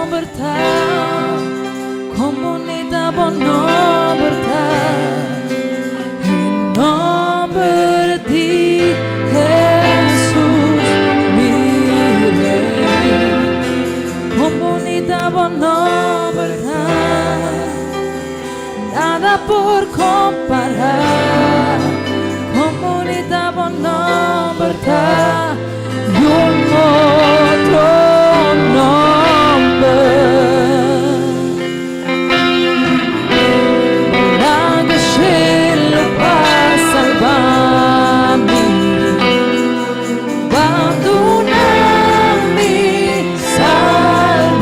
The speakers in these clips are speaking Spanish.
libertad, comunidad por libertad, en nombre de ti, Jesús, mi Rey. Comunidad por libertad, nada por comparar. Comunidad por libertad y un otro nombre. La que lo para salvarme, abandonar mi salvación.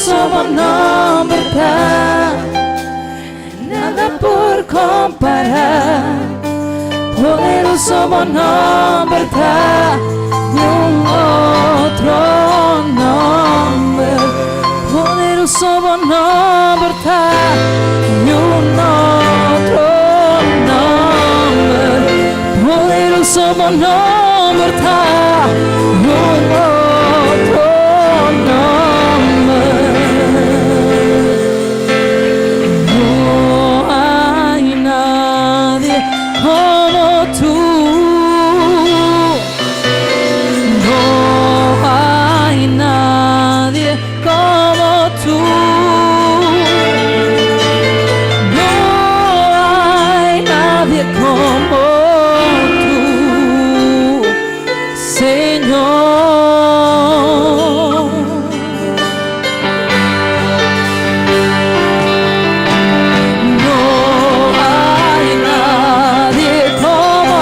poderoso nombre, nada por comparar. Poderoso nombre, de un otro nombre. Poderoso nombre, de un otro nombre. Poderoso nombre, de un otro nombre. No hay nadie como tú. No hay nadie como tú. No hay nadie como tú, Señor. No hay nadie como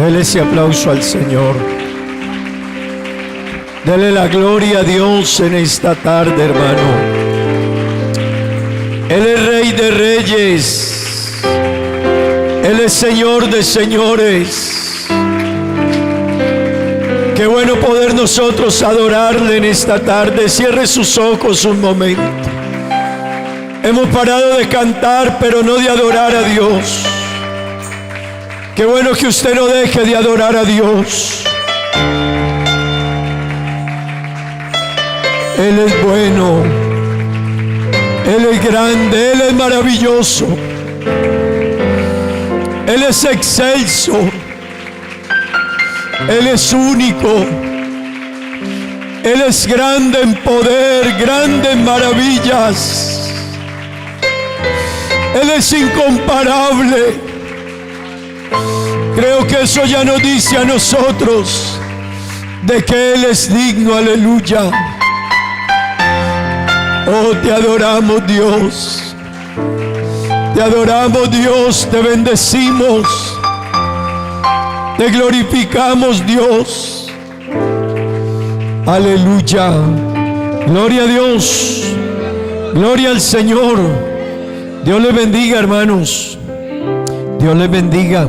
Dele ese aplauso al Señor. Dele la gloria a Dios en esta tarde, hermano. Él es Rey de Reyes. Él es Señor de señores. Qué bueno poder nosotros adorarle en esta tarde. Cierre sus ojos un momento. Hemos parado de cantar, pero no de adorar a Dios. Qué bueno que usted no deje de adorar a Dios. Él es bueno, Él es grande, Él es maravilloso, Él es excelso, Él es único, Él es grande en poder, grande en maravillas, Él es incomparable. Creo que eso ya nos dice a nosotros de que Él es digno, aleluya. Oh, te adoramos, Dios. Te adoramos, Dios. Te bendecimos. Te glorificamos, Dios. Aleluya. Gloria a Dios. Gloria al Señor. Dios les bendiga, hermanos. Dios les bendiga.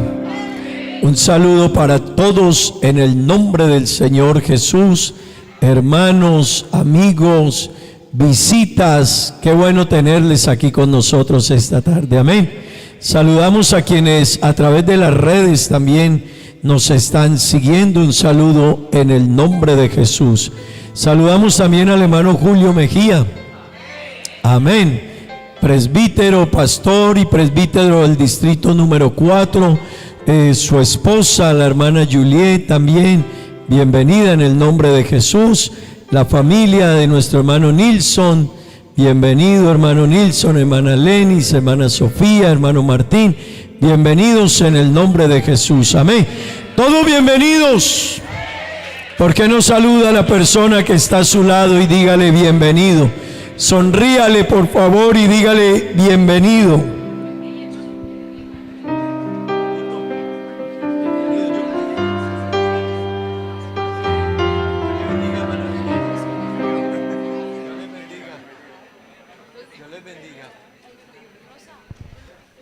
Un saludo para todos en el nombre del Señor Jesús. Hermanos, amigos, visitas, qué bueno tenerles aquí con nosotros esta tarde, amén. Saludamos a quienes a través de las redes también nos están siguiendo, un saludo en el nombre de Jesús. Saludamos también al hermano Julio Mejía, amén, presbítero, pastor y presbítero del distrito número 4, su esposa, la hermana Juliet también, bienvenida en el nombre de Jesús. La familia de nuestro hermano Nilson, bienvenido hermano Nilson, hermana Lenis, hermana Sofía, hermano Martín, bienvenidos en el nombre de Jesús, amén. Todos bienvenidos. ¿Por qué no saluda a la persona que está a su lado y dígale bienvenido? Sonríale por favor y dígale bienvenido.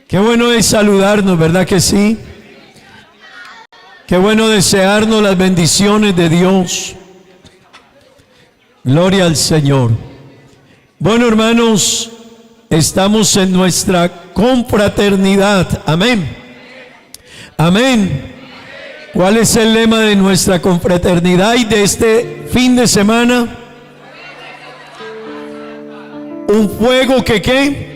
Qué bueno es saludarnos, ¿verdad que sí? Qué bueno desearnos las bendiciones de Dios. Gloria al Señor. Bueno, hermanos, estamos en nuestra confraternidad. Amén. Amén. ¿Cuál es el lema de nuestra confraternidad y de este fin de semana? Un fuego que ¿qué?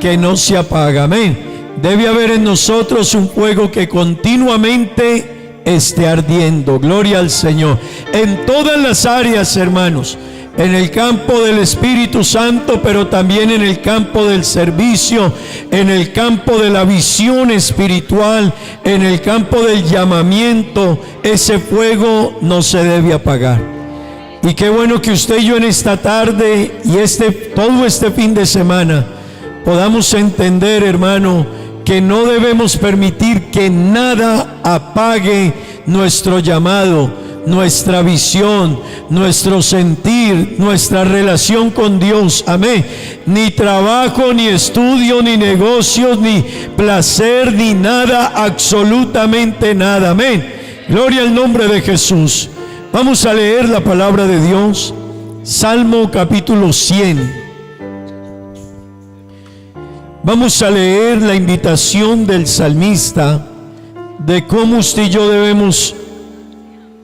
Que no se apaga, amén. Debe haber en nosotros un fuego que continuamente esté ardiendo. Gloria al Señor. En todas las áreas, hermanos. En el campo del Espíritu Santo, pero también en el campo del servicio, en el campo de la visión espiritual, en el campo del llamamiento. Ese fuego no se debe apagar. Y qué bueno que usted y yo en esta tarde y todo este fin de semana podamos entender, hermano, que no debemos permitir que nada apague nuestro llamado, nuestra visión, nuestro sentir, nuestra relación con Dios, amén. Ni trabajo, ni estudio, ni negocios, ni placer, ni nada, absolutamente nada, amén. Gloria al nombre de Jesús. Vamos a leer la palabra de Dios, Salmo capítulo 100. Vamos a leer la invitación del salmista de cómo usted y yo debemos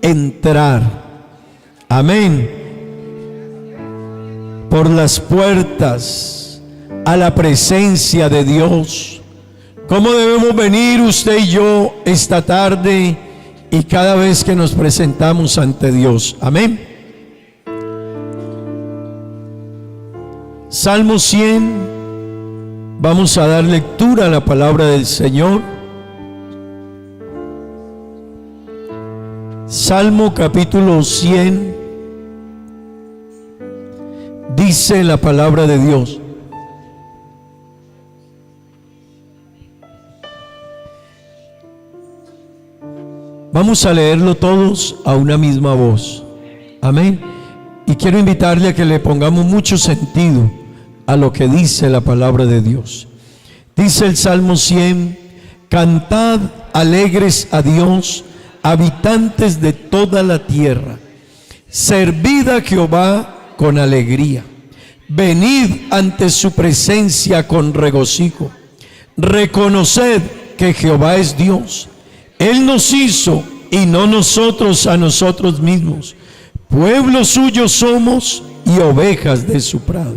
entrar, amén, por las puertas a la presencia de Dios. Cómo debemos venir usted y yo esta tarde y cada vez que nos presentamos ante Dios, amén. Salmo 100. Vamos a dar lectura a la palabra del Señor. Salmo capítulo 100. Dice la palabra de Dios: vamos a leerlo todos a una misma voz. Amén. Y quiero invitarle a que le pongamos mucho sentido a lo que dice la palabra de Dios. Dice el Salmo 100: cantad alegres a Dios, habitantes de toda la tierra. Servid a Jehová con alegría. Venid ante su presencia con regocijo. Reconoced que Jehová es Dios. Él nos hizo y no nosotros a nosotros mismos. Pueblo suyo somos y ovejas de su prado.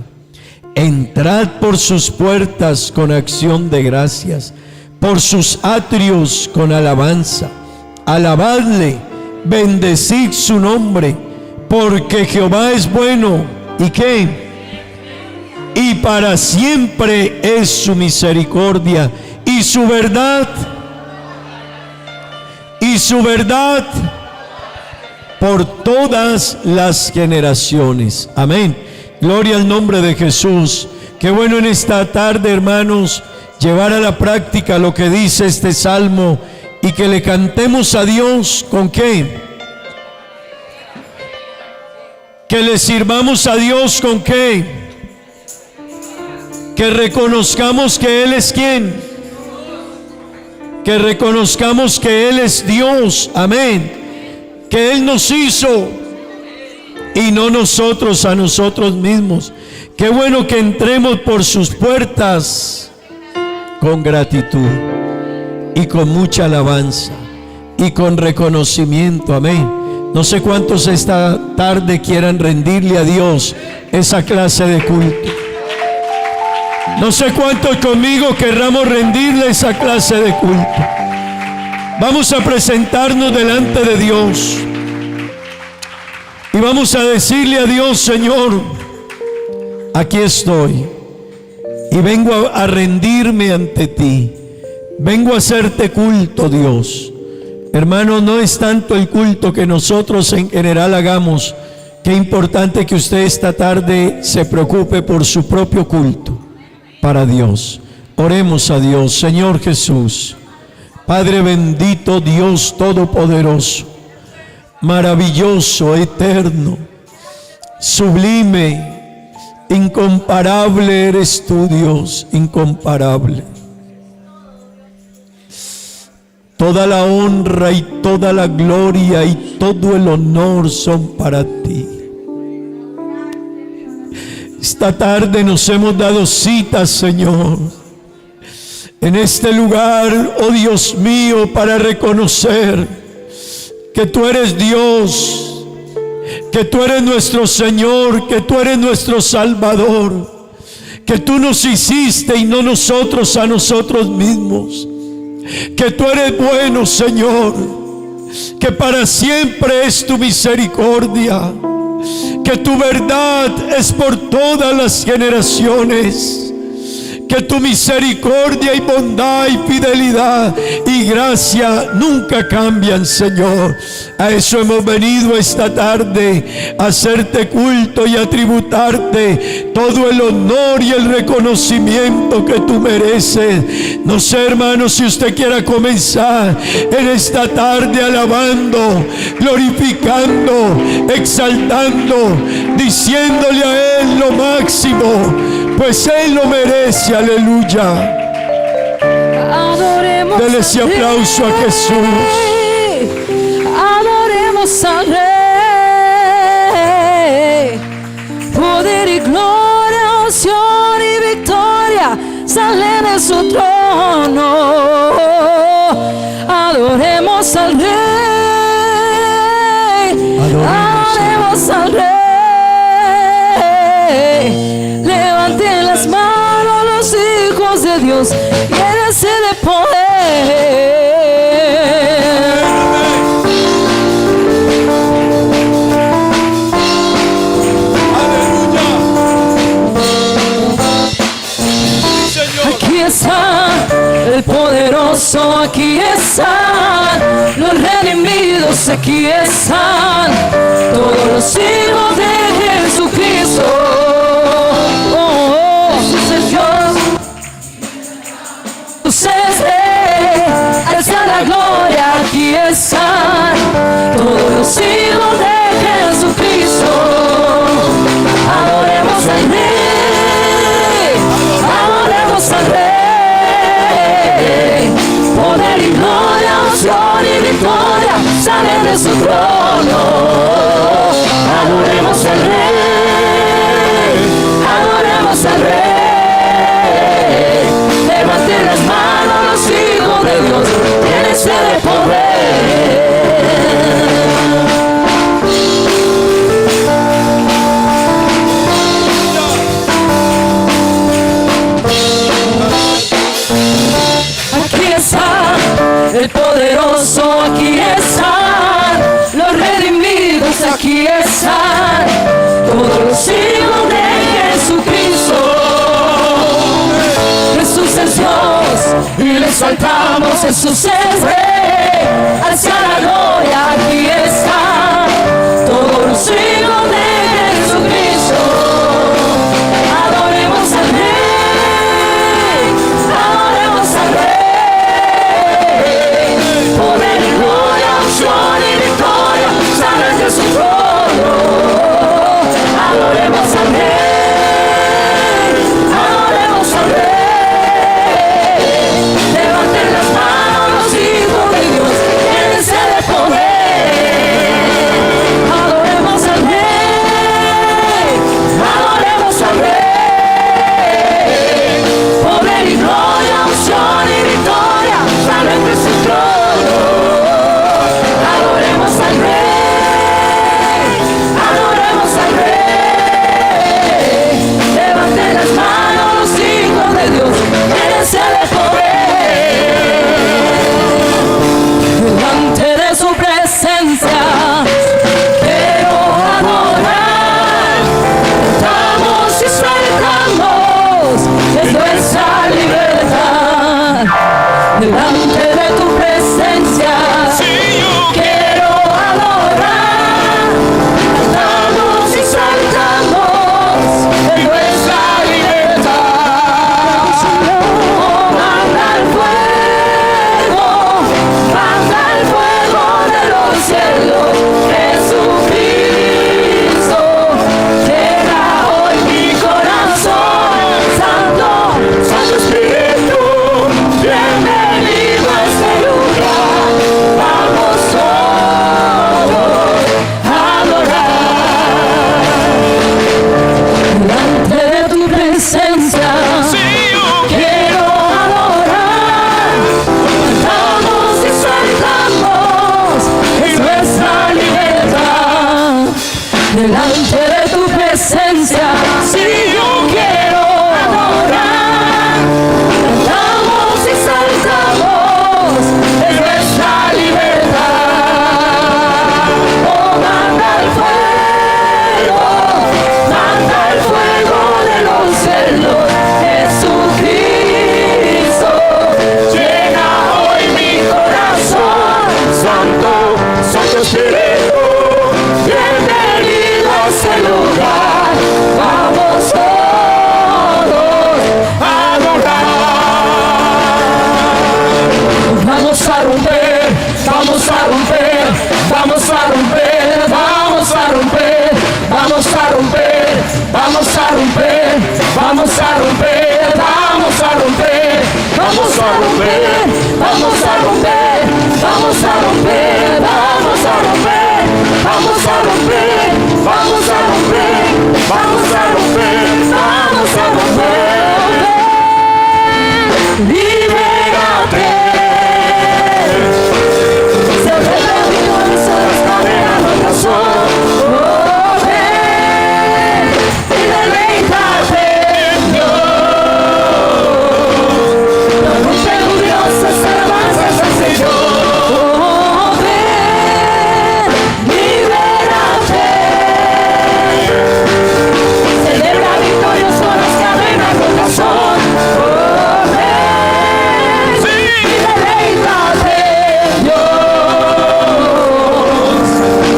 Entrad por sus puertas con acción de gracias, por sus atrios con alabanza. Alabadle, bendecid su nombre, porque Jehová es bueno. ¿Y qué? Y para siempre es su misericordia y su verdad. Y su verdad por todas las generaciones. Amén. Gloria al nombre de Jesús. Qué bueno en esta tarde, hermanos, llevar a la práctica lo que dice este salmo y que le cantemos a Dios. ¿Con qué? Que le sirvamos a Dios. ¿Con qué? Que reconozcamos que Él es ¿quién? Que reconozcamos que Él es Dios. Amén. Que Él nos hizo y no nosotros a nosotros mismos. Qué bueno que entremos por sus puertas con gratitud y con mucha alabanza y con reconocimiento. Amén. No sé cuántos esta tarde quieran rendirle a Dios esa clase de culto. No sé cuántos conmigo querramos rendirle esa clase de culto. Vamos a presentarnos delante de Dios y vamos a decirle a Dios: Señor, aquí estoy y vengo a rendirme ante ti. Vengo a hacerte culto, Dios. Hermano, no es tanto el culto que nosotros en general hagamos. Qué importante que usted esta tarde se preocupe por su propio culto para Dios. Oremos a Dios. Señor Jesús, Padre bendito, Dios todopoderoso, maravilloso, eterno, sublime, incomparable eres tú, Dios, incomparable. Toda la honra y toda la gloria y todo el honor son para ti. Esta tarde nos hemos dado cita, Señor, en este lugar, oh Dios mío, para reconocer que tú eres Dios, que tú eres nuestro Señor, que tú eres nuestro Salvador, que tú nos hiciste y no nosotros a nosotros mismos, que tú eres bueno, Señor, que para siempre es tu misericordia, que tu verdad es por todas las generaciones, que tu misericordia y bondad y fidelidad y gracia nunca cambian, Señor. A eso hemos venido esta tarde, a hacerte culto y a tributarte todo el honor y el reconocimiento que tú mereces. No sé, hermano, si usted quiera comenzar en esta tarde alabando, glorificando, exaltando, diciéndole a Él lo máximo, pues Él lo merece. Aleluya. Adoremos. Dele ese aplauso a Jesús. Adoremos al Rey. Poder y gloria, unción y victoria salen de su trono. Adoremos al Rey. Adoremos al Rey. Levanten las manos los hijos de Dios, llénense de poder. Aquí está el poderoso, aquí están los redimidos, aquí están todos los hijos de Jesucristo. Alza la gloria, aquí están todos los hijos de Jesucristo. Adoremos al Rey, adoremos al Rey. Poder y gloria, unción y victoria salen de su trono. Adoremos al Rey, adoremos al Rey. Levanten las manos los hijos de Dios, tienen sed de poder. Aquí está el poderoso, aquí están los redimidos, aquí están todos los hijos de Jesucristo. Jesús es Dios y le exaltamos, Jesús es Rey, hacia la gloria. Aquí están todos los hijos de Jesucristo. Adoremos al Rey, adoremos al Rey. Poder y gloria, unción y victoria salen de su trono. Adoremos al Rey, adoremos al Rey. Levanten las manos los hijos de Dios, tienen sed de poder. Adoremos al Rey, adoremos al Rey. Poder y gloria, unción y victoria salen de su trono. Adoremos al Rey, adoremos al Rey. Levanten las manos los hijos de Dios, tienen sed de poder. Delante de su presencia quiero adorar. Cantamos y saltamos, es nuestra libertad. Delante de tu presencia quiero adorar. Cantamos y saltamos, es nuestra libertad. Oh, manda el fuego de los cielos. Jesucristo, llena hoy mi corazón. Santo, Santo Espíritu, bienvenido a este lugar. Vamos todos a adorar. Delante de tu presencia quiero adorar. Cantamos y saltamos, es nuestra libertad. Delante de tu presencia, si yo quiero adorar. Cantamos y saltamos, es nuestra libertad. Oh, manda el fuego de los cielos. Jesucristo, llena hoy mi corazón. Santo, Santo Espíritu, bienvenido a este lugar. Vamos todos a adorar. Vamos a romper, vamos a romper, vamos a romper, vamos a romper, vamos a romper, vamos a romper, vamos a romper, vamos a romper, vamos a romper, vamos a romper, vamos a romper, vamos a romper, vamos a romper, vamos a romper, vamos a romper, vamos a romper. Libérate. Se revela mi corazón, las cadenas no razón. Oh, ven y deleítate en Dios. No rompe gloriosas alabanzas al Señor. Oh, ven, libérate. Celebra victorioso las cadenas no razón. Oh, ven y deleítate en Dios.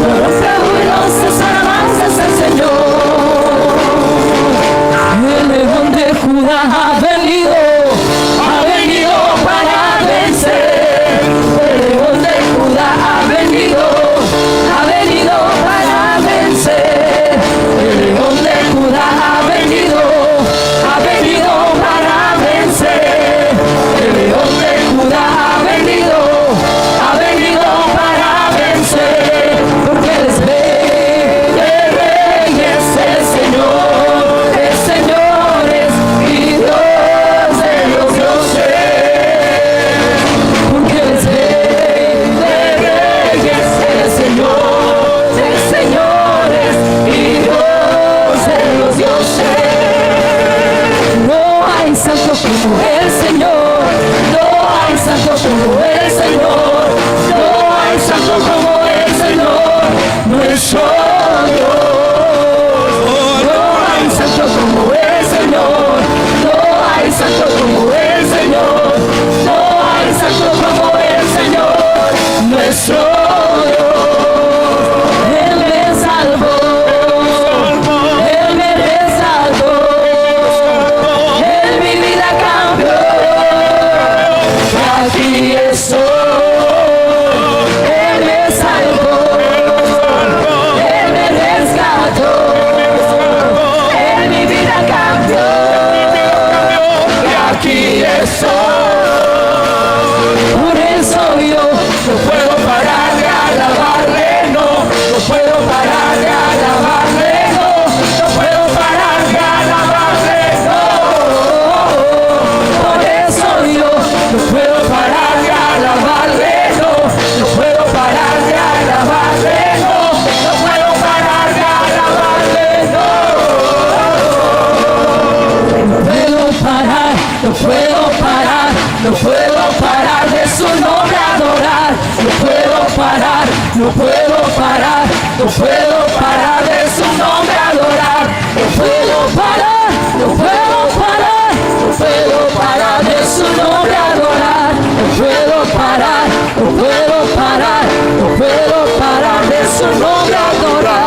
No rompe gloriosas alabanzas al Señor. El león de Judá ha venido para vencer. El león de Judá ha venido como el Señor. No hay santo como el Señor. No hay santo como el Señor. Nuestro Dios. No hay santo como el Señor. No hay santo como el Señor. No hay santo como el Señor. Nuestro no puedo parar de su nombre adorar, no puedo parar, no puedo parar, no puedo parar de su nombre adorar, no puedo parar, no puedo parar, no puedo parar de su nombre adorar, no puedo parar, no puedo parar, no puedo parar de su nombre adorar.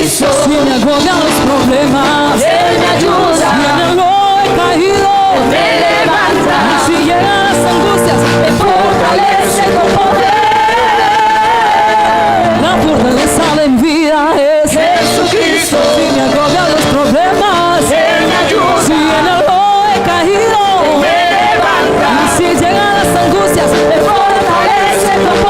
Si me agobian los problemas, Él me ayuda. Si en Él no he caído, me levanta. Y si llegan las angustias, me fortalece con poder. La fortaleza de mi vida es Jesucristo. Si me agobian los problemas, Él me ayuda. Si en Él no he caído, me levanta. Y si llegan las angustias, me fortalece con poder.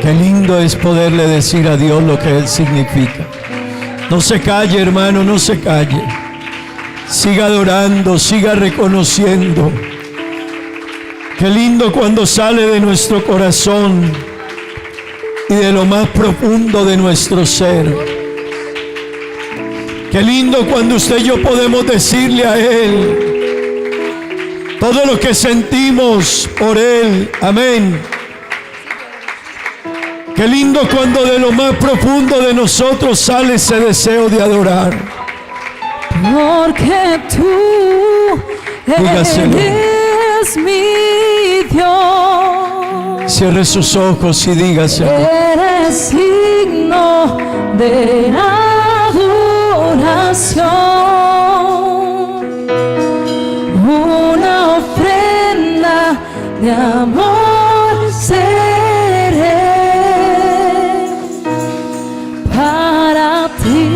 Qué lindo es poderle decir a Dios lo que Él significa. No se calle, hermano, no se calle. Siga adorando, siga reconociendo. Qué lindo cuando sale de nuestro corazón y de lo más profundo de nuestro ser. Qué lindo cuando usted y yo podemos decirle a Él: todo lo que sentimos por Él. Amén. Qué lindo cuando de lo más profundo de nosotros sale ese deseo de adorar. Porque tú Dígaselo. eres mi Dios. Cierre sus ojos y dígaselo. Eres signo de adoración. Una ofrenda de amor seré para ti.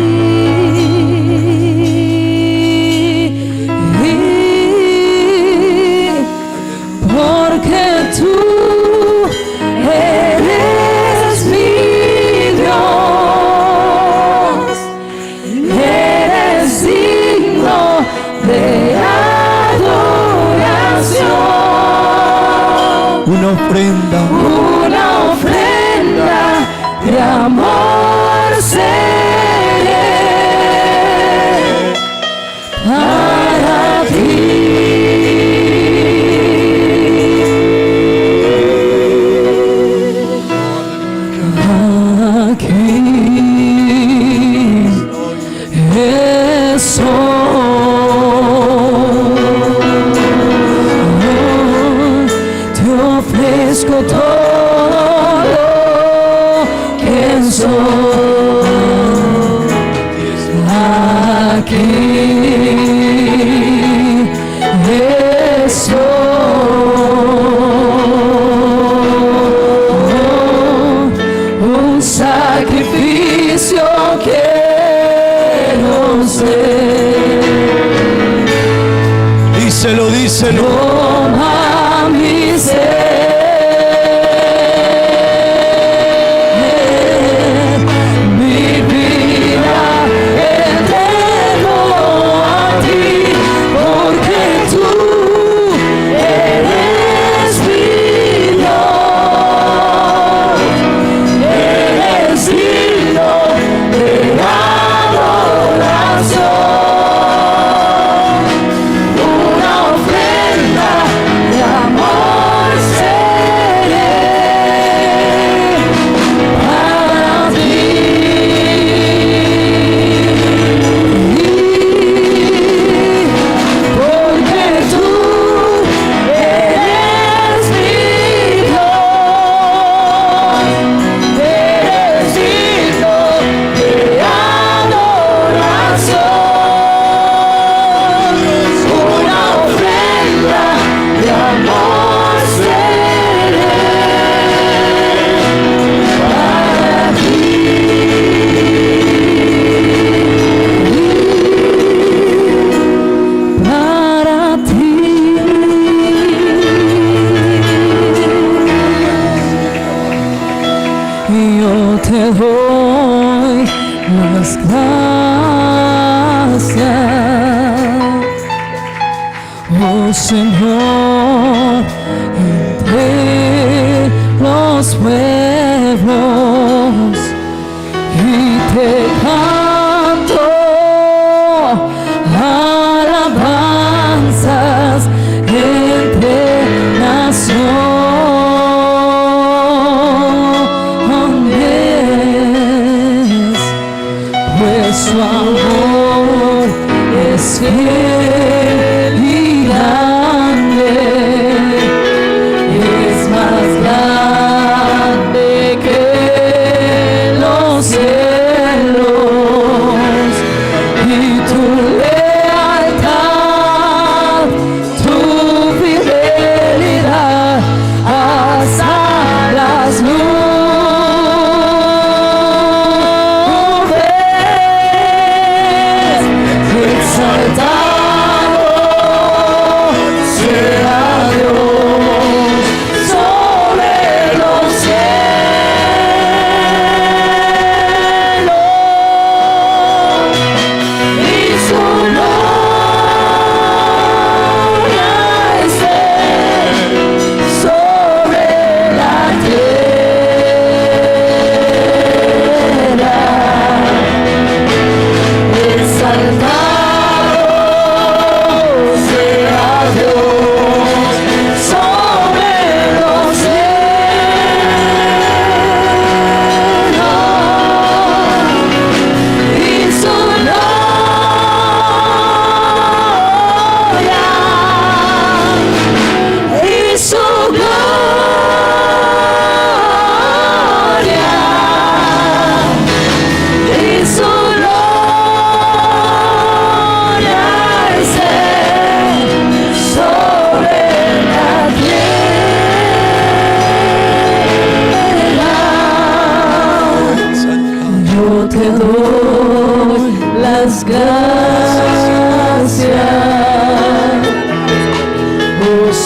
Porque tú eres mi Dios, eres digno de adoración. Una ofrenda De amor seré para ti. Aquí estoy. Te ofrezco todo lo que soy. Aquí estoy. Un sacrificio quiero ser. díselo, díselo. Toma mi ser, mi vida entrego a ti, porque tú eres mi Dios, eres digno de adoración. Una ofrenda de amor seré para ti. Porque tú eres mi Dios, eres digno de adoración. Una ofrenda de amor seré para ti. Para ti. Yo te doy las gracias, oh Señor, entre los pueblos, y te canto alabanzas entre naciones, pues su amor es fiel y grande, es más grande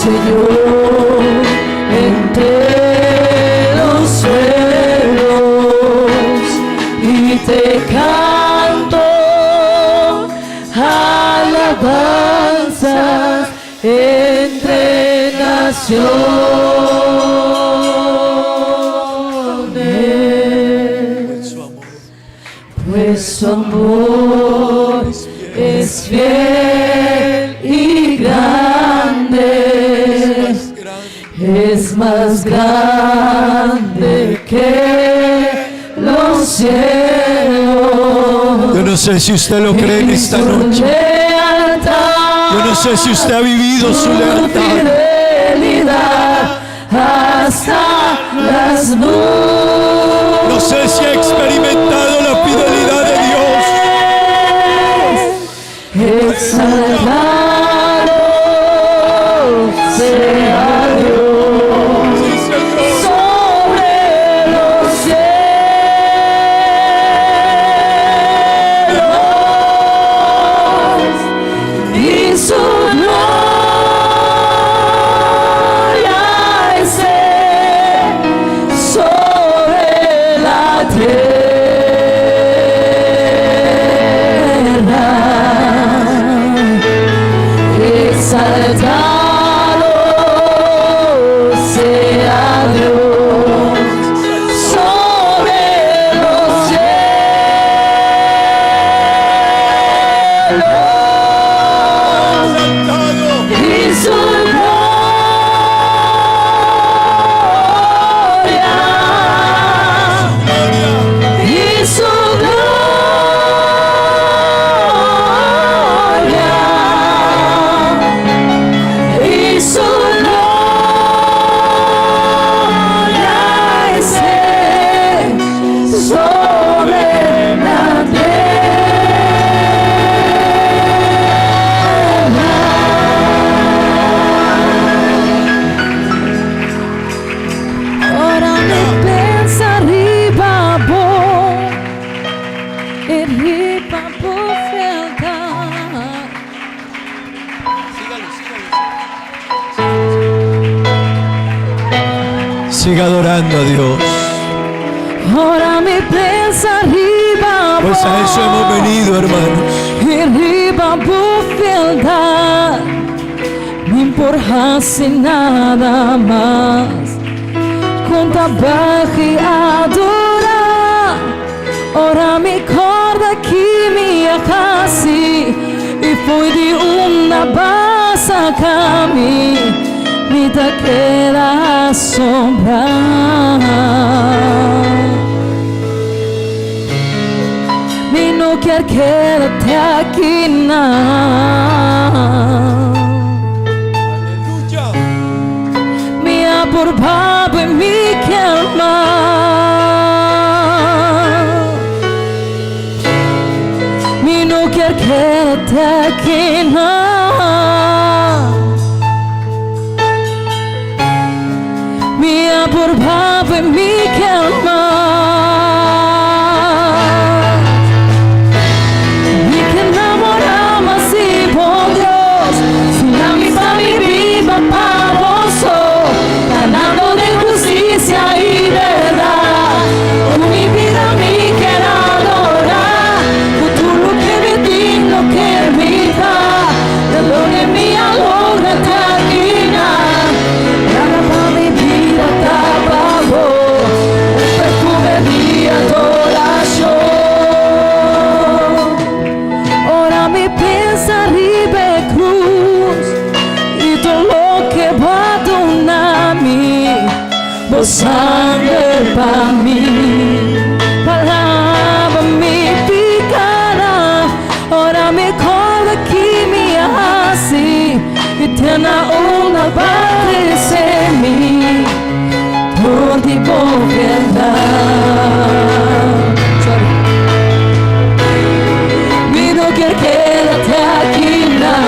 Señor, entre los cielos y te canto alabanzas entre naciones, pues su amor es fiel y grande, es más grande que los cielos. Yo no sé si usted lo cree en esta noche. Yo no sé si usted ha vivido su lealtad hasta las nubes. No sé si ha experimentado la fidelidad de Dios. Exaltado sea Dios sobre los cielos y su gloria esté sobre la tierra. Exaltado sea Dios sobre los cielos y su gloria y su gloria y su gloria esté sobre la tierra. Ora mi pensa arriba por fealdad. Siga adorando a Dios. Ora mi pensa arriba Pues a eso hemos venido, hermanos. arriba por fealdad. No importasse nada mais, com trabalho e adorar. Ora mi corda que me acassi e foi de uma bassa caminho. Me queda assombrar. Me não quer quedarte aqui não. Aleluya. Me apurbaba e me queimar. Me não quer quedarte aqui não. Me apurbaba e me queimar. Me que enamoraba así por Dios, sin la misma mi vida para vos, ganando de justicia y verdad. Con mi vida me quiero adorar, por todo lo que me di, lo que me da, de lo que me alogra te aquina. Nada para mi vida te pago, un perfume de adoración. Ora me pensa arriba cruz y todo lo que va a donar-me, vos sangre para mí, palavra me picará. Ora me corda que me hace e tenha uma base em mim, todo de boa verdade. Me não quer quedarte aqui não.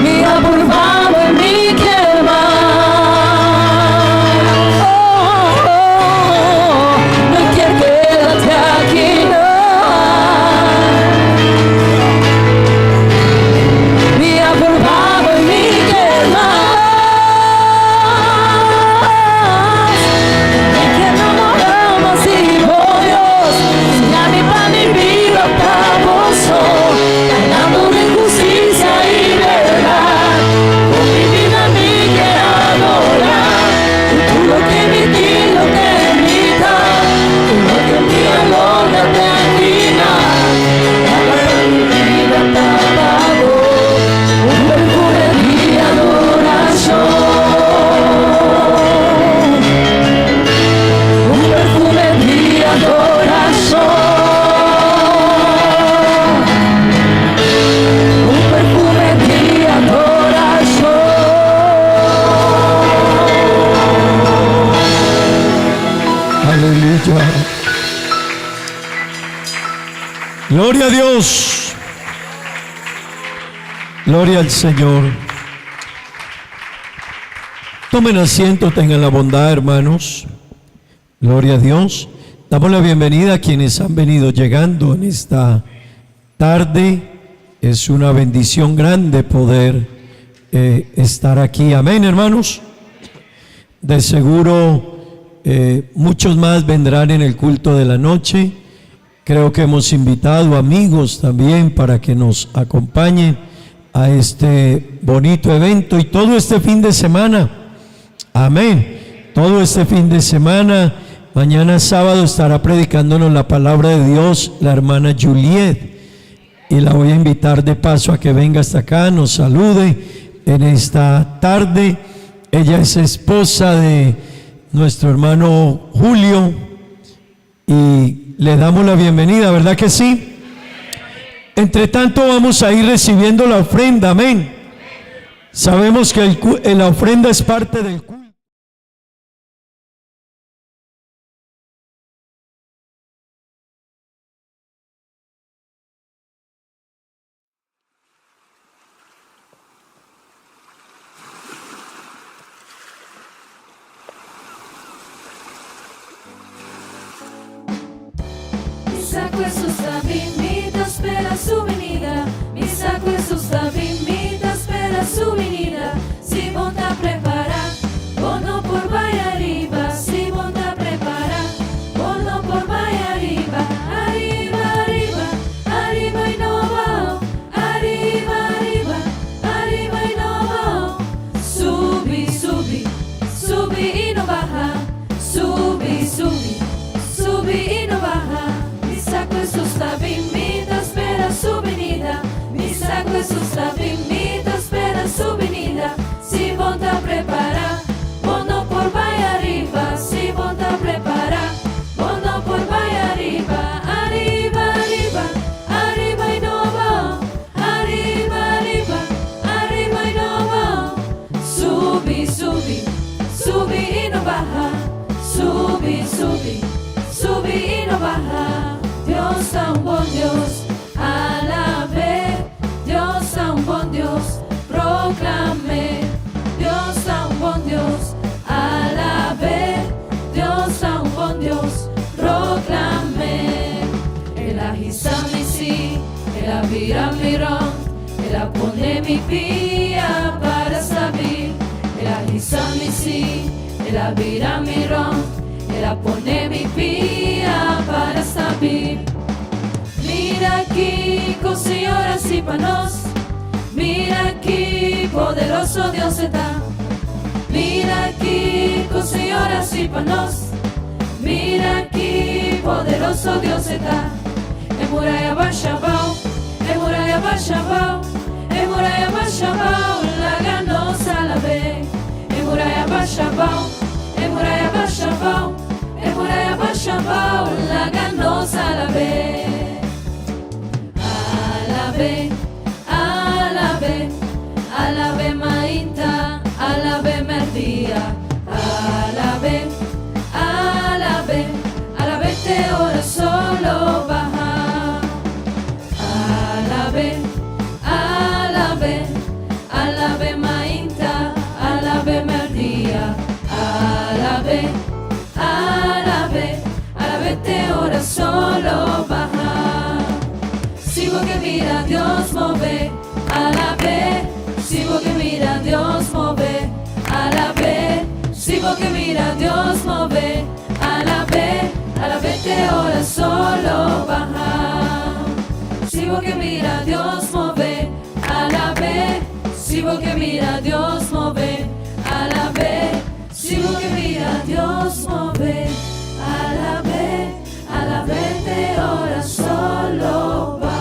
Me apurbava e me queimar. Não quer quedarte aqui não. aleluya. Gloria a Dios. Gloria al Señor. Tomen asiento, tengan la bondad, hermanos. Gloria a Dios. Damos la bienvenida a quienes han venido llegando en esta tarde. Es una bendición grande poder estar aquí. Amén, hermanos. De seguro muchos más vendrán en el culto de la noche. Creo que hemos invitado amigos también para que nos acompañen a este bonito evento y todo este fin de semana. Amén. Todo este fin de semana. Mañana sábado estará predicándonos la palabra de Dios la hermana Juliet. Y la voy a invitar de paso a que venga hasta acá, nos salude en esta tarde. Ella es esposa de nuestro hermano Julio y le damos la bienvenida, ¿verdad que sí? Entre tanto vamos a ir recibiendo la ofrenda, amén. Sabemos que la ofrenda es parte del culto. Mi sacco è su sta bimita, spera su venida. Mi sacco è su sta bimita, spera su venida. Si monta a preparar, bono por vaya arriba. Si monta a preparar, bono por vaya arriba. Arriba, arriba, arriba y no va. Arriba, arriba, arriba y no va. Subi, subi, subi y no baja. Subi, subi, subi y no baja. Mi sacco è su sta bimita, spera su venida. Mi sacco è su sta bimita, spera su venida. Si monta a preparar, bono por vaya arriba. Si monta a preparar, bono por vaya arriba. Arriba, arriba, arriba y no va. Arriba, arriba, arriba y no va. Subi, subi, subi y no baja. Subi, subi, subi y no baja. Dios es un buen Dios, alabe. Dios es un buen Dios, proclame. Dios es un buen Dios, alabe. Dios es un buen Dios, proclame. El agisame sí, el avira mirón, el pone mi pía para saber. El agisame sí, el avira mirón, el pone mi pía para saber. Mira aquí, con señoras y panos. Mira aquí, poderoso Dios está. Mira aquí, con señoras y panos. Mira aquí, poderoso Dios está. En muralla Bashabao, en muralla Bashabao, en muralla Bashabao, la ganosa la ve. En muralla Bashabao, en muralla Bashabao, en muralla Bashabao, la ganosa la ve. Alabe, alabe, alabe mainta, alabe merdía. Alabe, alabe, alabe te ora solo baja. Alabe, alabe, alabe mainta, alabe merdía. Alabe, alabe, alabe te ora solo baja. Sigo que mira Dios move, alabe. Sigo que mira Dios move, alabe. Sigo que mira Dios move, alabe. Alabe te ora solo baja. Sigo que mira Dios move, alabe. Sigo que mira Dios move, alabe. Sigo que mira Dios move, alabe. Alabe te ora solo baja.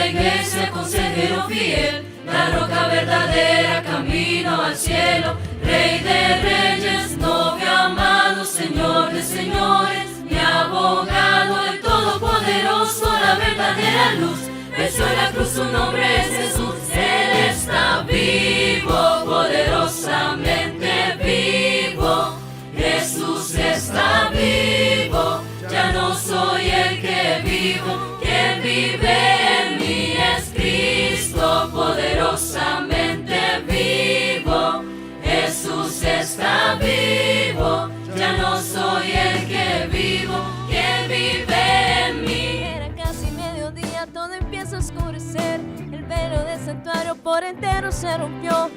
la iglesia, consejero fiel, la roca verdadera, camino al cielo, Rey de reyes, novio amado, Señor de señores, mi abogado, el todopoderoso, la verdadera luz, venció en la cruz, su nombre es Jesús. Él está vivo, poderosamente vivo. Jesús está vivo, ya no soy el que vivo, quien vive en mí es Cristo, poderosamente vivo. Jesús está vivo, ya no soy el que vivo, quien vive en mí. Era casi mediodía, todo empieza a oscurecer, el velo del santuario por entero se rompió.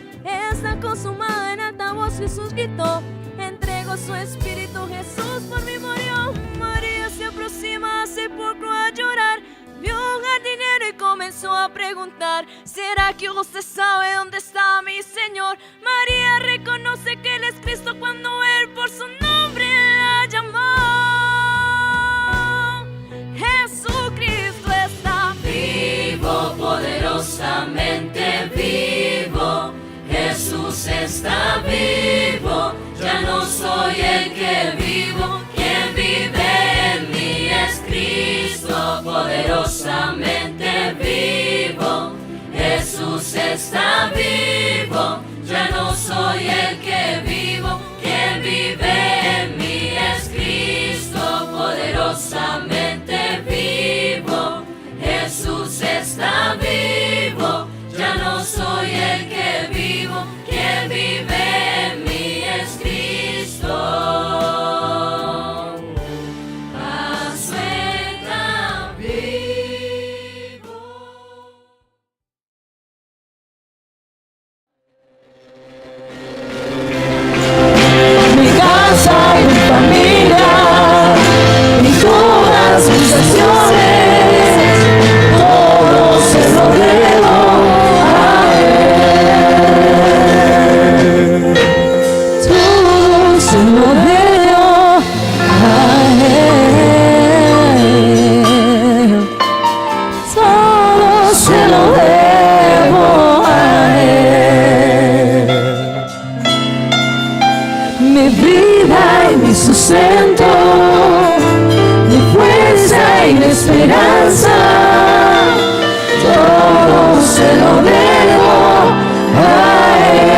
Está consumado, en alta voz Jesús gritó, entregó su espíritu, Jesús por mí murió. María se aproxima al sepulcro a llorar, vio un jardinero y comenzó a preguntar, ¿será que usted sabe dónde está mi Señor? María reconoce que Él es Cristo cuando Él por su nombre la llamó. Jesucristo está vivo, poderosamente vivo. Jesús está vivo, ya no soy el que vivo, quien vive en mí es Cristo, poderosamente vivo. Jesús está vivo, ya no soy el que vivo, quien vive en mí es Cristo, poderosamente vivo. Jesús está vivo, ya no soy el que vivo, quien vive en mí es Cristo. A su está vivo. Mi casa y mi familia, y todas mis acciones, todo se lo debo a Él. Todo se lo debo a Él. Todo se lo debo a Él. Mi vida y mi sustento, mi fuerza y mi esperanza, todo se lo debo a Él.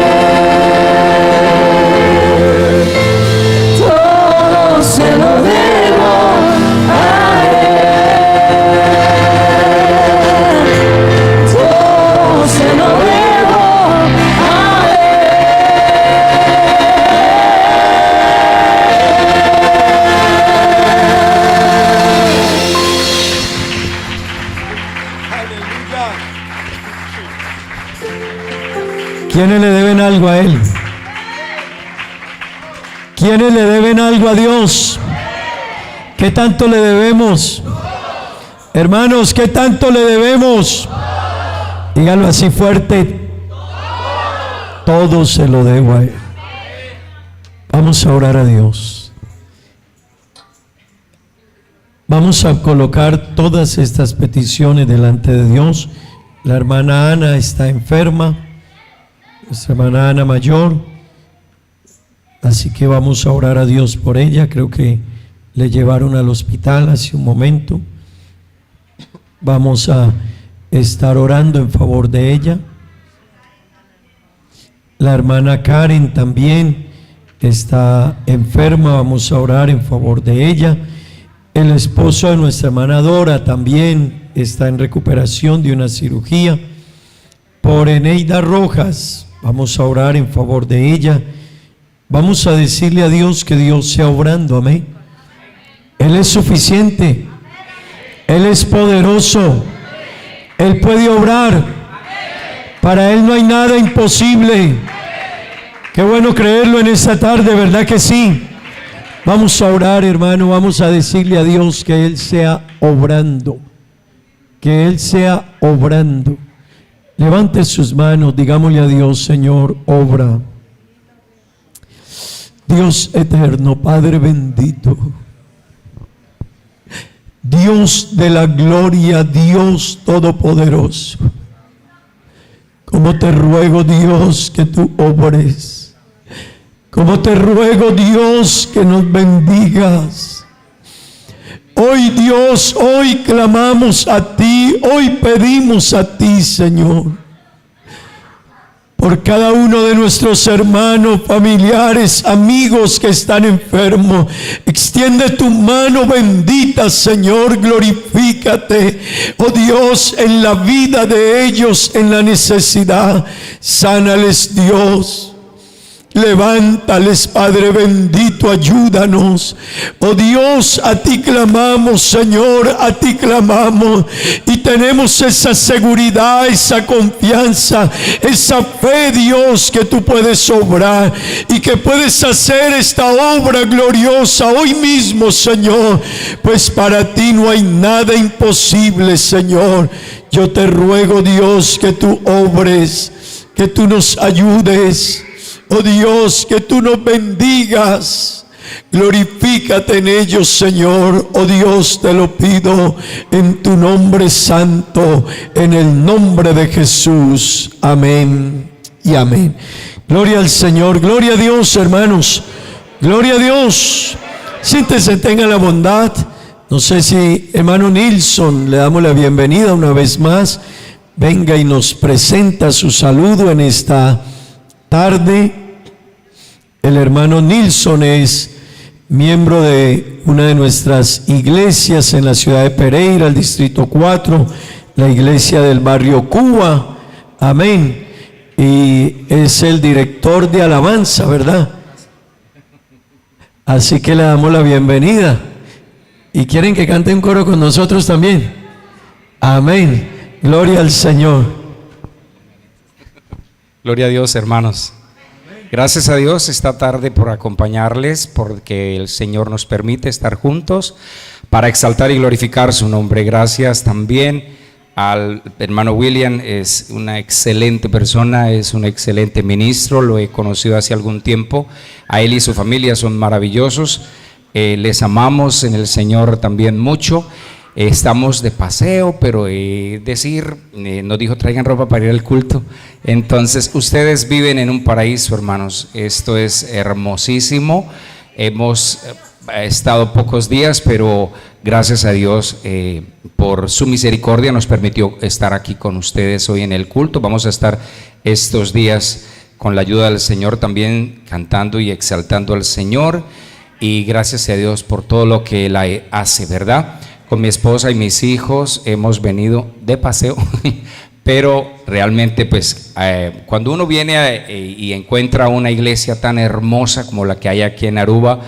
Todo se lo debo a Él. Todo se lo debo a ¿Quiénes le deben algo a Él? ¿Quiénes le deben algo a Dios? ¿Qué tanto le debemos? Hermanos, ¿qué tanto le debemos? Díganlo así fuerte. Todo se lo debo a Él. Vamos a orar a Dios. Vamos a colocar todas estas peticiones delante de Dios. La hermana Ana está enferma, nuestra hermana Ana mayor, así que vamos a orar a Dios por ella. Creo que le llevaron al hospital hace un momento. Vamos a estar orando en favor de ella. La hermana Karen también está enferma, vamos a orar en favor de ella. El esposo de nuestra hermana Dora también está en recuperación de una cirugía. Por Eneida Rojas, vamos a orar en favor de ella. Vamos a decirle a Dios que Dios sea obrando, amén. Él es suficiente, Él es poderoso, Él puede obrar. Para Él no hay nada imposible. Qué bueno creerlo en esta tarde, ¿verdad que sí? Vamos a orar, hermano, vamos a decirle a Dios que Él sea obrando, que Él sea obrando. Levante sus manos, digámosle a Dios: Señor, obra. Dios eterno, Padre bendito, Dios de la gloria, Dios todopoderoso, como te ruego, Dios, que tú obres. Como te ruego, Dios, que nos bendigas. Hoy, Dios, hoy clamamos a ti, hoy pedimos a ti, Señor, por cada uno de nuestros hermanos, familiares, amigos que están enfermos. Extiende tu mano bendita, Señor, glorifícate, oh Dios, en la vida de ellos, en la necesidad. Sánales, Dios. Levántales, Padre bendito, ayúdanos. Oh Dios, a ti clamamos, Señor, a ti clamamos. Y tenemos esa seguridad, esa confianza, esa fe, Dios, que tú puedes obrar y que puedes hacer esta obra gloriosa hoy mismo, Señor. Pues para ti no hay nada imposible, Señor. Yo te ruego, Dios, que tú obres, que tú nos ayudes. Oh Dios, que tú nos bendigas. Glorifícate en ellos, Señor. Oh Dios, te lo pido en tu nombre santo, en el nombre de Jesús. Amén y amén. Gloria al Señor, gloria a Dios, hermanos. Gloria a Dios. Siéntese, tenga la bondad. No sé si hermano Nilsson, le damos la bienvenida una vez más. Venga y nos presenta su saludo en esta tarde. El hermano Nilsson es miembro de una de nuestras iglesias en la ciudad de Pereira, el distrito 4, la iglesia del barrio Cuba. Amén. Y es el director de alabanza, ¿verdad? Así que le damos la bienvenida. ¿Y quieren que cante un coro con nosotros también? Amén. Gloria al Señor. Gloria a Dios, hermanos. Gracias a Dios esta tarde por acompañarles, porque el Señor nos permite estar juntos para exaltar y glorificar su nombre. Gracias también al hermano William, es una excelente persona, es un excelente ministro, lo he conocido hace algún tiempo. A él y su familia son maravillosos, les amamos en el Señor también mucho. Estamos de paseo, pero nos dijo traigan ropa para ir al culto. Entonces ustedes viven en un paraíso, hermanos. Esto es hermosísimo. Hemos estado pocos días, pero gracias a Dios por su misericordia nos permitió estar aquí con ustedes hoy en el culto. Vamos a estar estos días con la ayuda del Señor también cantando y exaltando al Señor. Y gracias a Dios por todo lo que Él hace, ¿verdad? Con mi esposa y mis hijos hemos venido de paseo, pero realmente pues cuando uno viene y encuentra una iglesia tan hermosa como la que hay aquí en Aruba,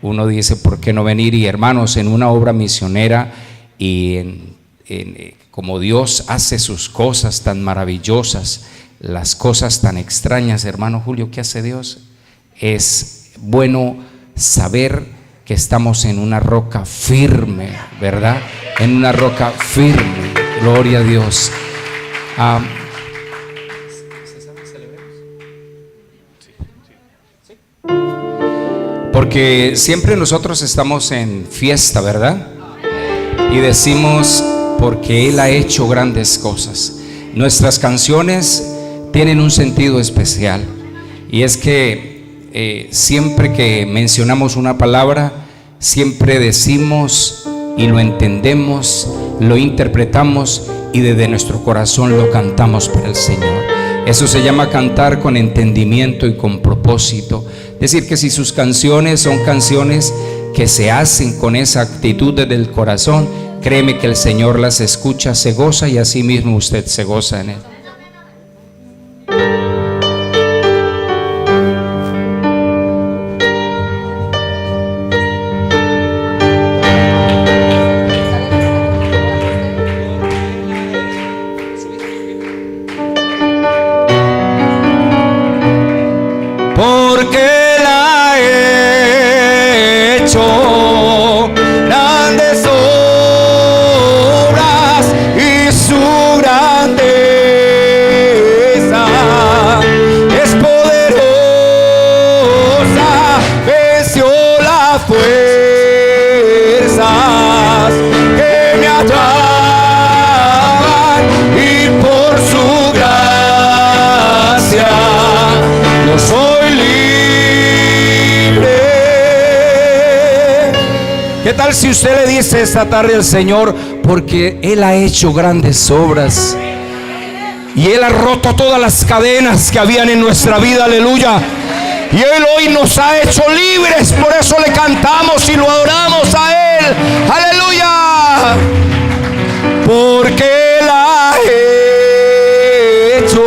uno dice ¿por qué no venir? Y hermanos, en una obra misionera y como Dios hace sus cosas tan maravillosas, las cosas tan extrañas, hermano Julio, ¿qué hace Dios? Es bueno saber que estamos en una roca firme, ¿verdad? En una roca firme, gloria a Dios. Porque siempre nosotros estamos en fiesta, ¿verdad? Y decimos, porque Él ha hecho grandes cosas. Nuestras canciones tienen un sentido especial, y es que siempre que mencionamos una palabra, siempre decimos y lo entendemos, lo interpretamos y desde nuestro corazón lo cantamos para el Señor. Eso se llama cantar con entendimiento y con propósito. Decir que si sus canciones son canciones que se hacen con esa actitud desde el corazón, créeme que el Señor las escucha, se goza y así mismo usted se goza en Él. Grandes obras y su grande tal si usted le dice esta tarde al Señor? Porque Él ha hecho grandes obras y Él ha roto todas las cadenas que habían en nuestra vida, aleluya. Y Él hoy nos ha hecho libres, por eso le cantamos y lo adoramos a Él, aleluya. Porque Él ha hecho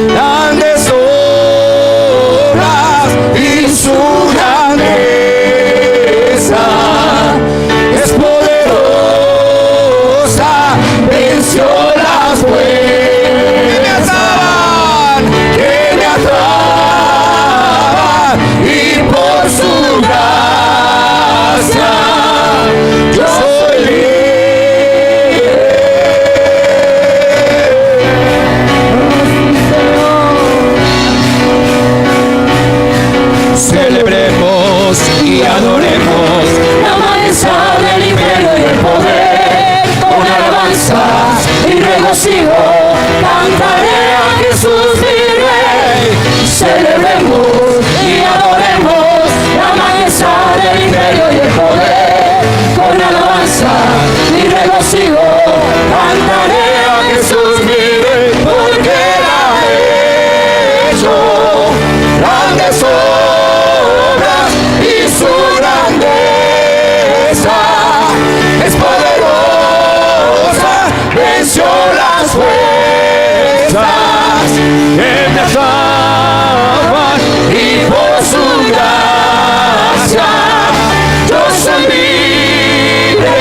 grandes obras y su grandeza es poderosa, venció las puertas que me ataban, y por su gracia yo soy libre. Celebremos y adoremos la majestad del imperio y el poder, con alabanzas y regocijo cantaré a Jesús mi Rey. Celebremos y adoremos la majestad del imperio y el poder, con alabanzas y regocijo cantaré a Jesús mi Rey, porque Él ha hecho grandes obras y su grandeza es poderosa, venció las fuerzas que me ataban, y por su gracia yo soy libre,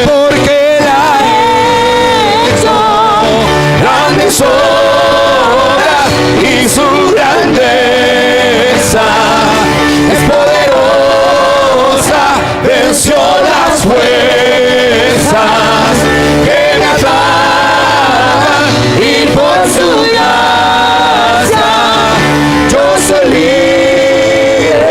porque Él ha hecho grandes obras y su grandeza es poderosa, venció las fuerzas que me ataban, y por su gracia yo soy libre.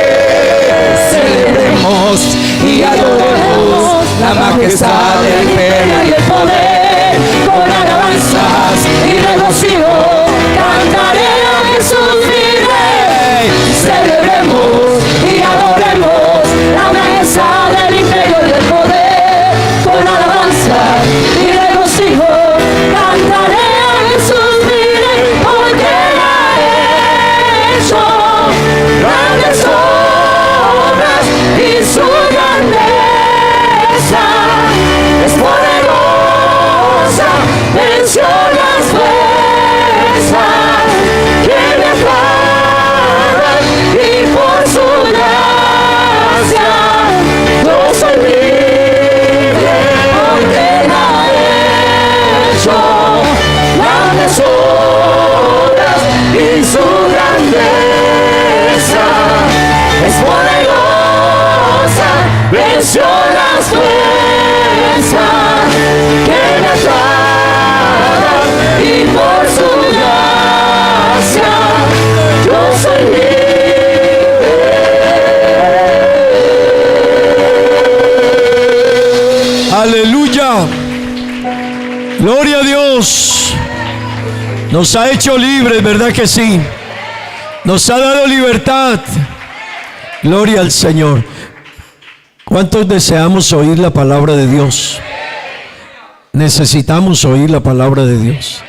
Celebremos y adoremos la majestad del imperio y el poder, con alabanzas y regocijo cantaré a Jesús mi Rey. Celebremos y adoremos la majestad del imperio y el poder, con alabanzas y regocijo cantaré a Jesús mi Rey, porque Él ha hecho grandes obras y su grandeza es poderosa, venció las fuerzas que me ataban, y por su gracia yo soy libre, porque Él ha hecho grandes obras y su grandeza es poderosa, venció las fuerzas que me ataban, y por su gracia yo soy libre. Aleluya. Gloria a Dios. Nos ha hecho libres, ¿verdad que sí? Nos ha dado libertad. Gloria al Señor. ¿Cuántos deseamos oír la palabra de Dios? Necesitamos oír la palabra de Dios,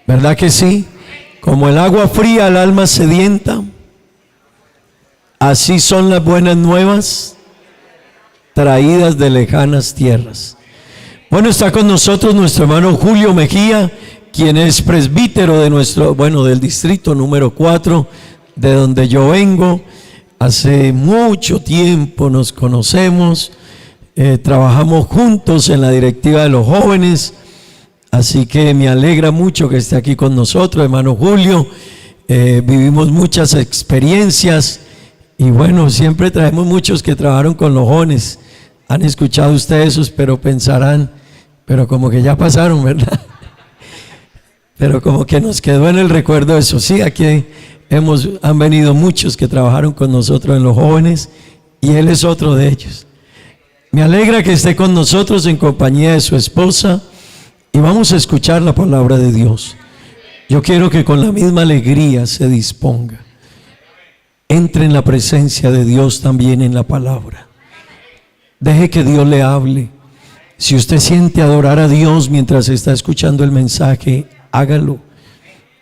¿verdad que sí? Como el agua fría al alma sedienta, así son las buenas nuevas traídas de lejanas tierras. Bueno, está con nosotros nuestro hermano Julio Mejía, quien es presbítero de del distrito número 4, de donde yo vengo. Hace mucho tiempo nos conocemos, trabajamos juntos en la directiva de los jóvenes, así que me alegra mucho que esté aquí con nosotros, hermano Julio. Vivimos muchas experiencias y bueno, siempre traemos muchos que trabajaron con los jóvenes. Han escuchado ustedes esos, pero pensarán, pero como que ya pasaron, ¿verdad? Pero como que nos quedó en el recuerdo eso. Sí, aquí han venido muchos que trabajaron con nosotros en los jóvenes y él es otro de ellos. Me alegra que esté con nosotros en compañía de su esposa y vamos a escuchar la palabra de Dios. Yo quiero que con la misma alegría se disponga. Entre en la presencia de Dios también en la palabra. Deje que Dios le hable. Si usted siente adorar a Dios mientras está escuchando el mensaje, hágalo.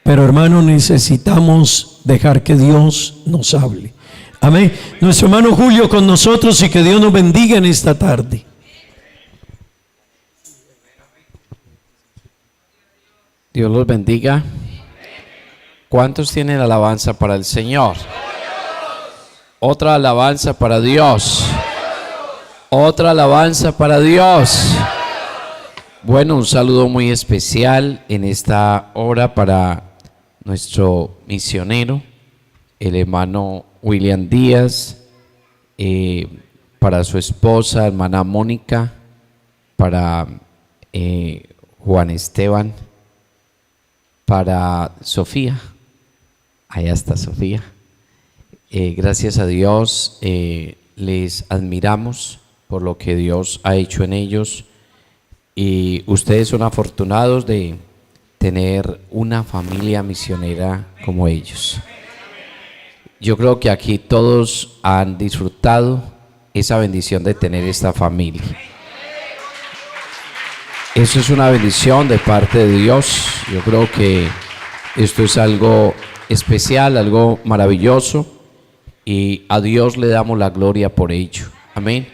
Pero hermano, necesitamos dejar que Dios nos hable. Amén. Nuestro hermano Julio con nosotros, y que Dios nos bendiga en esta tarde. Dios los bendiga. ¿Cuántos tienen alabanza para el Señor? Otra alabanza para Dios. Otra alabanza para Dios. Bueno, un saludo muy especial en esta hora para nuestro misionero, el hermano William Díaz, para su esposa, hermana Mónica, para Juan Esteban, para Sofía. Allá está Sofía. Gracias a Dios, les admiramos por lo que Dios ha hecho en ellos, y ustedes son afortunados de tener una familia misionera como ellos. Yo creo que aquí todos han disfrutado esa bendición de tener esta familia. Eso es una bendición de parte de Dios. Yo creo que esto es algo especial, algo maravilloso, y a Dios le damos la gloria por ello. Amén.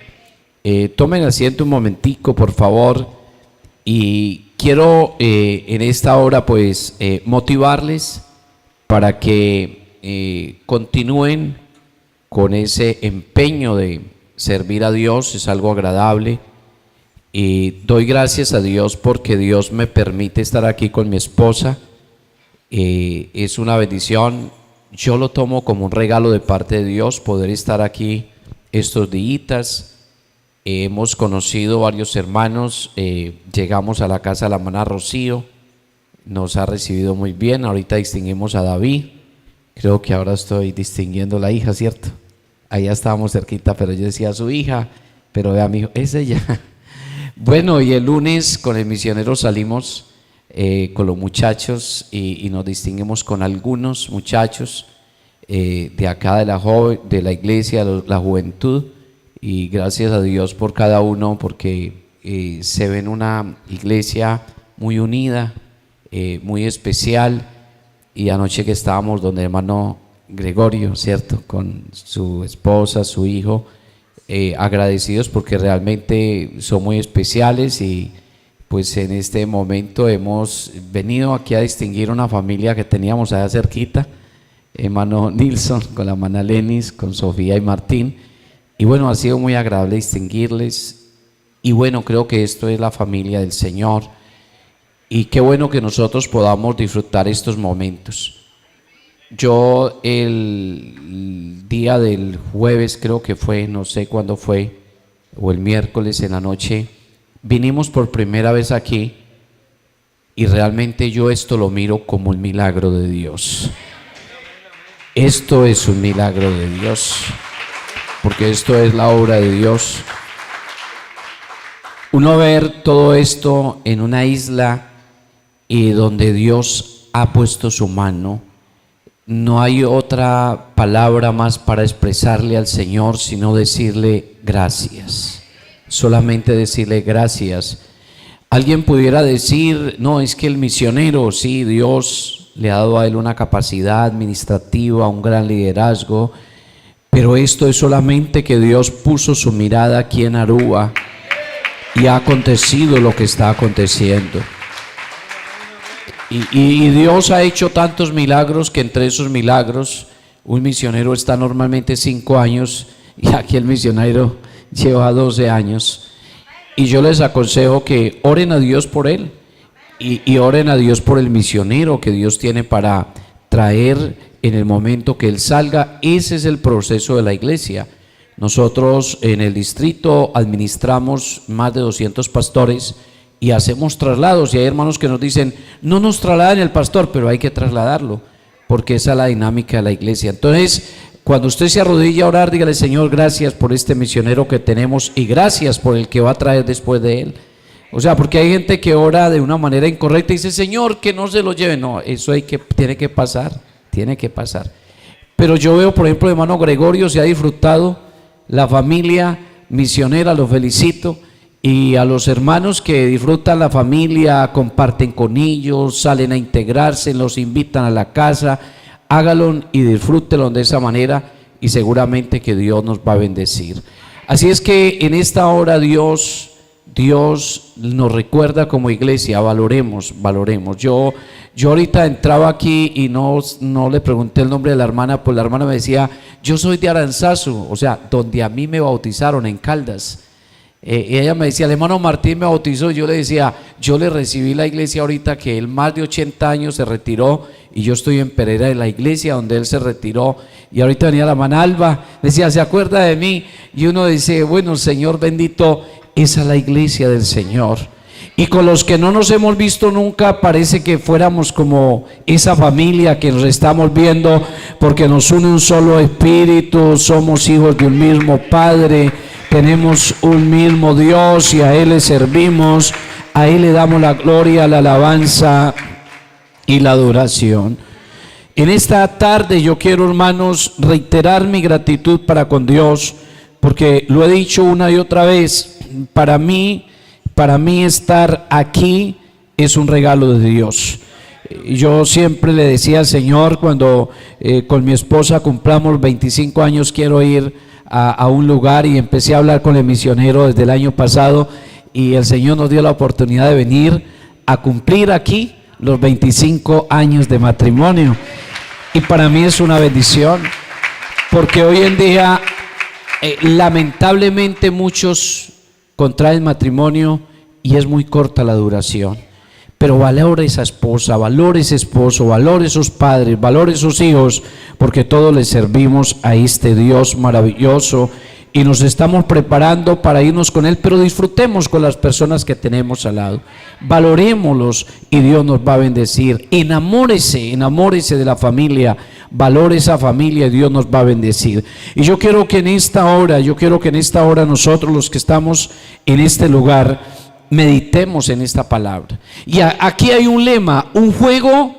Tomen asiento un momentico, por favor, y quiero en esta hora pues motivarles para que continúen con ese empeño de servir a Dios. Es algo agradable, y doy gracias a Dios porque Dios me permite estar aquí con mi esposa. Es una bendición. Yo lo tomo como un regalo de parte de Dios poder estar aquí estos días. Hemos conocido varios hermanos, llegamos a la casa de la hermana Rocío, nos ha recibido muy bien. Ahorita distinguimos a David, creo que ahora estoy distinguiendo la hija, ¿cierto? Allá estábamos cerquita, pero yo decía su hija, pero vea mi hijo, es ella. Bueno, y el lunes con el misionero salimos con los muchachos y nos distinguimos con algunos muchachos de acá de la iglesia, la juventud, y gracias a Dios por cada uno, porque se ven una iglesia muy unida, muy especial. Y anoche que estábamos donde el hermano Gregorio, ¿cierto?, con su esposa, su hijo, agradecidos porque realmente son muy especiales. Y pues en este momento hemos venido aquí a distinguir una familia que teníamos allá cerquita, hermano Nilsson con la hermana Lenis, con Sofía y Martín. Y bueno, ha sido muy agradable distinguirles. Y bueno, creo que esto es la familia del Señor, y qué bueno que nosotros podamos disfrutar estos momentos. Yo el día del jueves, creo que fue, no sé cuándo fue, o el miércoles en la noche, vinimos por primera vez aquí, y realmente yo esto lo miro como un milagro de Dios. Esto es un milagro de Dios, porque esto es la obra de Dios. Uno ver todo esto en una isla y donde Dios ha puesto su mano, no hay otra palabra más para expresarle al Señor sino decirle gracias. Solamente decirle gracias. Alguien pudiera decir, no, es que el misionero, sí, Dios le ha dado a él una capacidad administrativa, un gran liderazgo, pero esto es solamente que Dios puso su mirada aquí en Aruba y ha acontecido lo que está aconteciendo. Y Dios ha hecho tantos milagros que entre esos milagros un misionero está normalmente 5 años y aquí el misionero lleva 12 años. Y yo les aconsejo que oren a Dios por él y oren a Dios por el misionero que Dios tiene para traer en el momento que él salga. Ese es el proceso de la iglesia. Nosotros en el distrito administramos más de 200 pastores y hacemos traslados, y hay hermanos que nos dicen, no nos trasladan el pastor, pero hay que trasladarlo, porque esa es la dinámica de la iglesia. Entonces, cuando usted se arrodilla a orar, dígale, Señor, gracias por este misionero que tenemos y gracias por el que va a traer después de él. O sea, porque hay gente que ora de una manera incorrecta y dice, Señor, que no se lo lleve. No, eso tiene que pasar. Pero yo veo, por ejemplo, hermano Gregorio se ha disfrutado, la familia misionera, los felicito. Y a los hermanos que disfrutan la familia, comparten con ellos, salen a integrarse, los invitan a la casa, háganlo y disfrútenlo de esa manera y seguramente que Dios nos va a bendecir. Así es que en esta hora Dios nos recuerda como iglesia, valoremos. Yo ahorita entraba aquí y no le pregunté el nombre de la hermana, pues la hermana me decía, yo soy de Aranzazu, o sea, donde a mí me bautizaron en Caldas. Y ella me decía, el hermano Martín me bautizó. Yo le decía, yo le recibí la iglesia ahorita que él más de 80 años se retiró y yo estoy en Pereira de la iglesia donde él se retiró. Y ahorita venía la hermana Alba, decía, ¿se acuerda de mí? Y uno dice, bueno, Señor bendito, esa es la iglesia del Señor. Y con los que no nos hemos visto nunca, parece que fuéramos como esa familia que nos estamos viendo, porque nos une un solo espíritu, somos hijos de un mismo Padre, tenemos un mismo Dios y a Él le servimos, a Él le damos la gloria, la alabanza y la adoración. En esta tarde yo quiero, hermanos, reiterar mi gratitud para con Dios, porque lo he dicho una y otra vez, para mí estar aquí es un regalo de Dios. Yo siempre le decía al Señor cuando con mi esposa cumplamos 25 años, quiero ir a un lugar, y empecé a hablar con el misionero desde el año pasado y el Señor nos dio la oportunidad de venir a cumplir aquí los 25 años de matrimonio. Y para mí es una bendición, porque hoy en día lamentablemente muchos contraen matrimonio y es muy corta la duración. Pero valore esa esposa, valore ese esposo, valore esos padres, valore esos hijos, porque todos les servimos a este Dios maravilloso y nos estamos preparando para irnos con Él, pero disfrutemos con las personas que tenemos al lado, valorémoslos y Dios nos va a bendecir. Enamórese de la familia, valore esa familia y Dios nos va a bendecir. Y yo quiero que en esta hora nosotros los que estamos en este lugar meditemos en esta palabra. Y aquí hay un lema, un fuego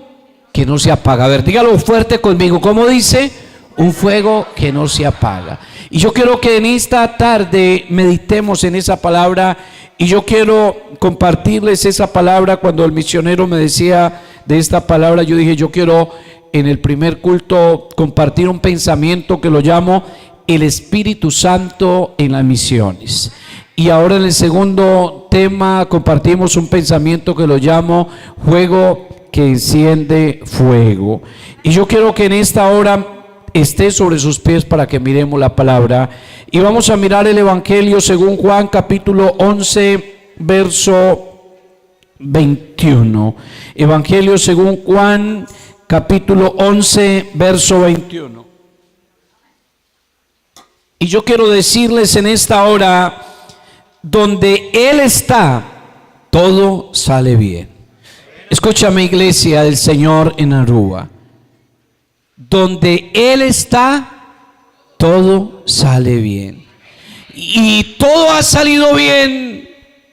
que no se apaga. A ver, dígalo fuerte conmigo, ¿cómo dice? Un fuego que no se apaga. Y yo quiero que en esta tarde meditemos en esa palabra, y yo quiero compartirles esa palabra. Cuando el misionero me decía de esta palabra, yo dije, yo quiero en el primer culto compartir un pensamiento que lo llamo el Espíritu Santo en las misiones. Y ahora en el segundo tema compartimos un pensamiento que lo llamo fuego que enciende fuego. Y yo quiero que en esta hora esté sobre sus pies para que miremos la palabra. Y vamos a mirar el Evangelio según Juan capítulo 11 verso 21. Evangelio según Juan capítulo 11 verso 21. Y yo quiero decirles en esta hora, donde Él está, todo sale bien. Escúchame, iglesia del Señor en Aruba. Donde Él está, todo sale bien. Y todo ha salido bien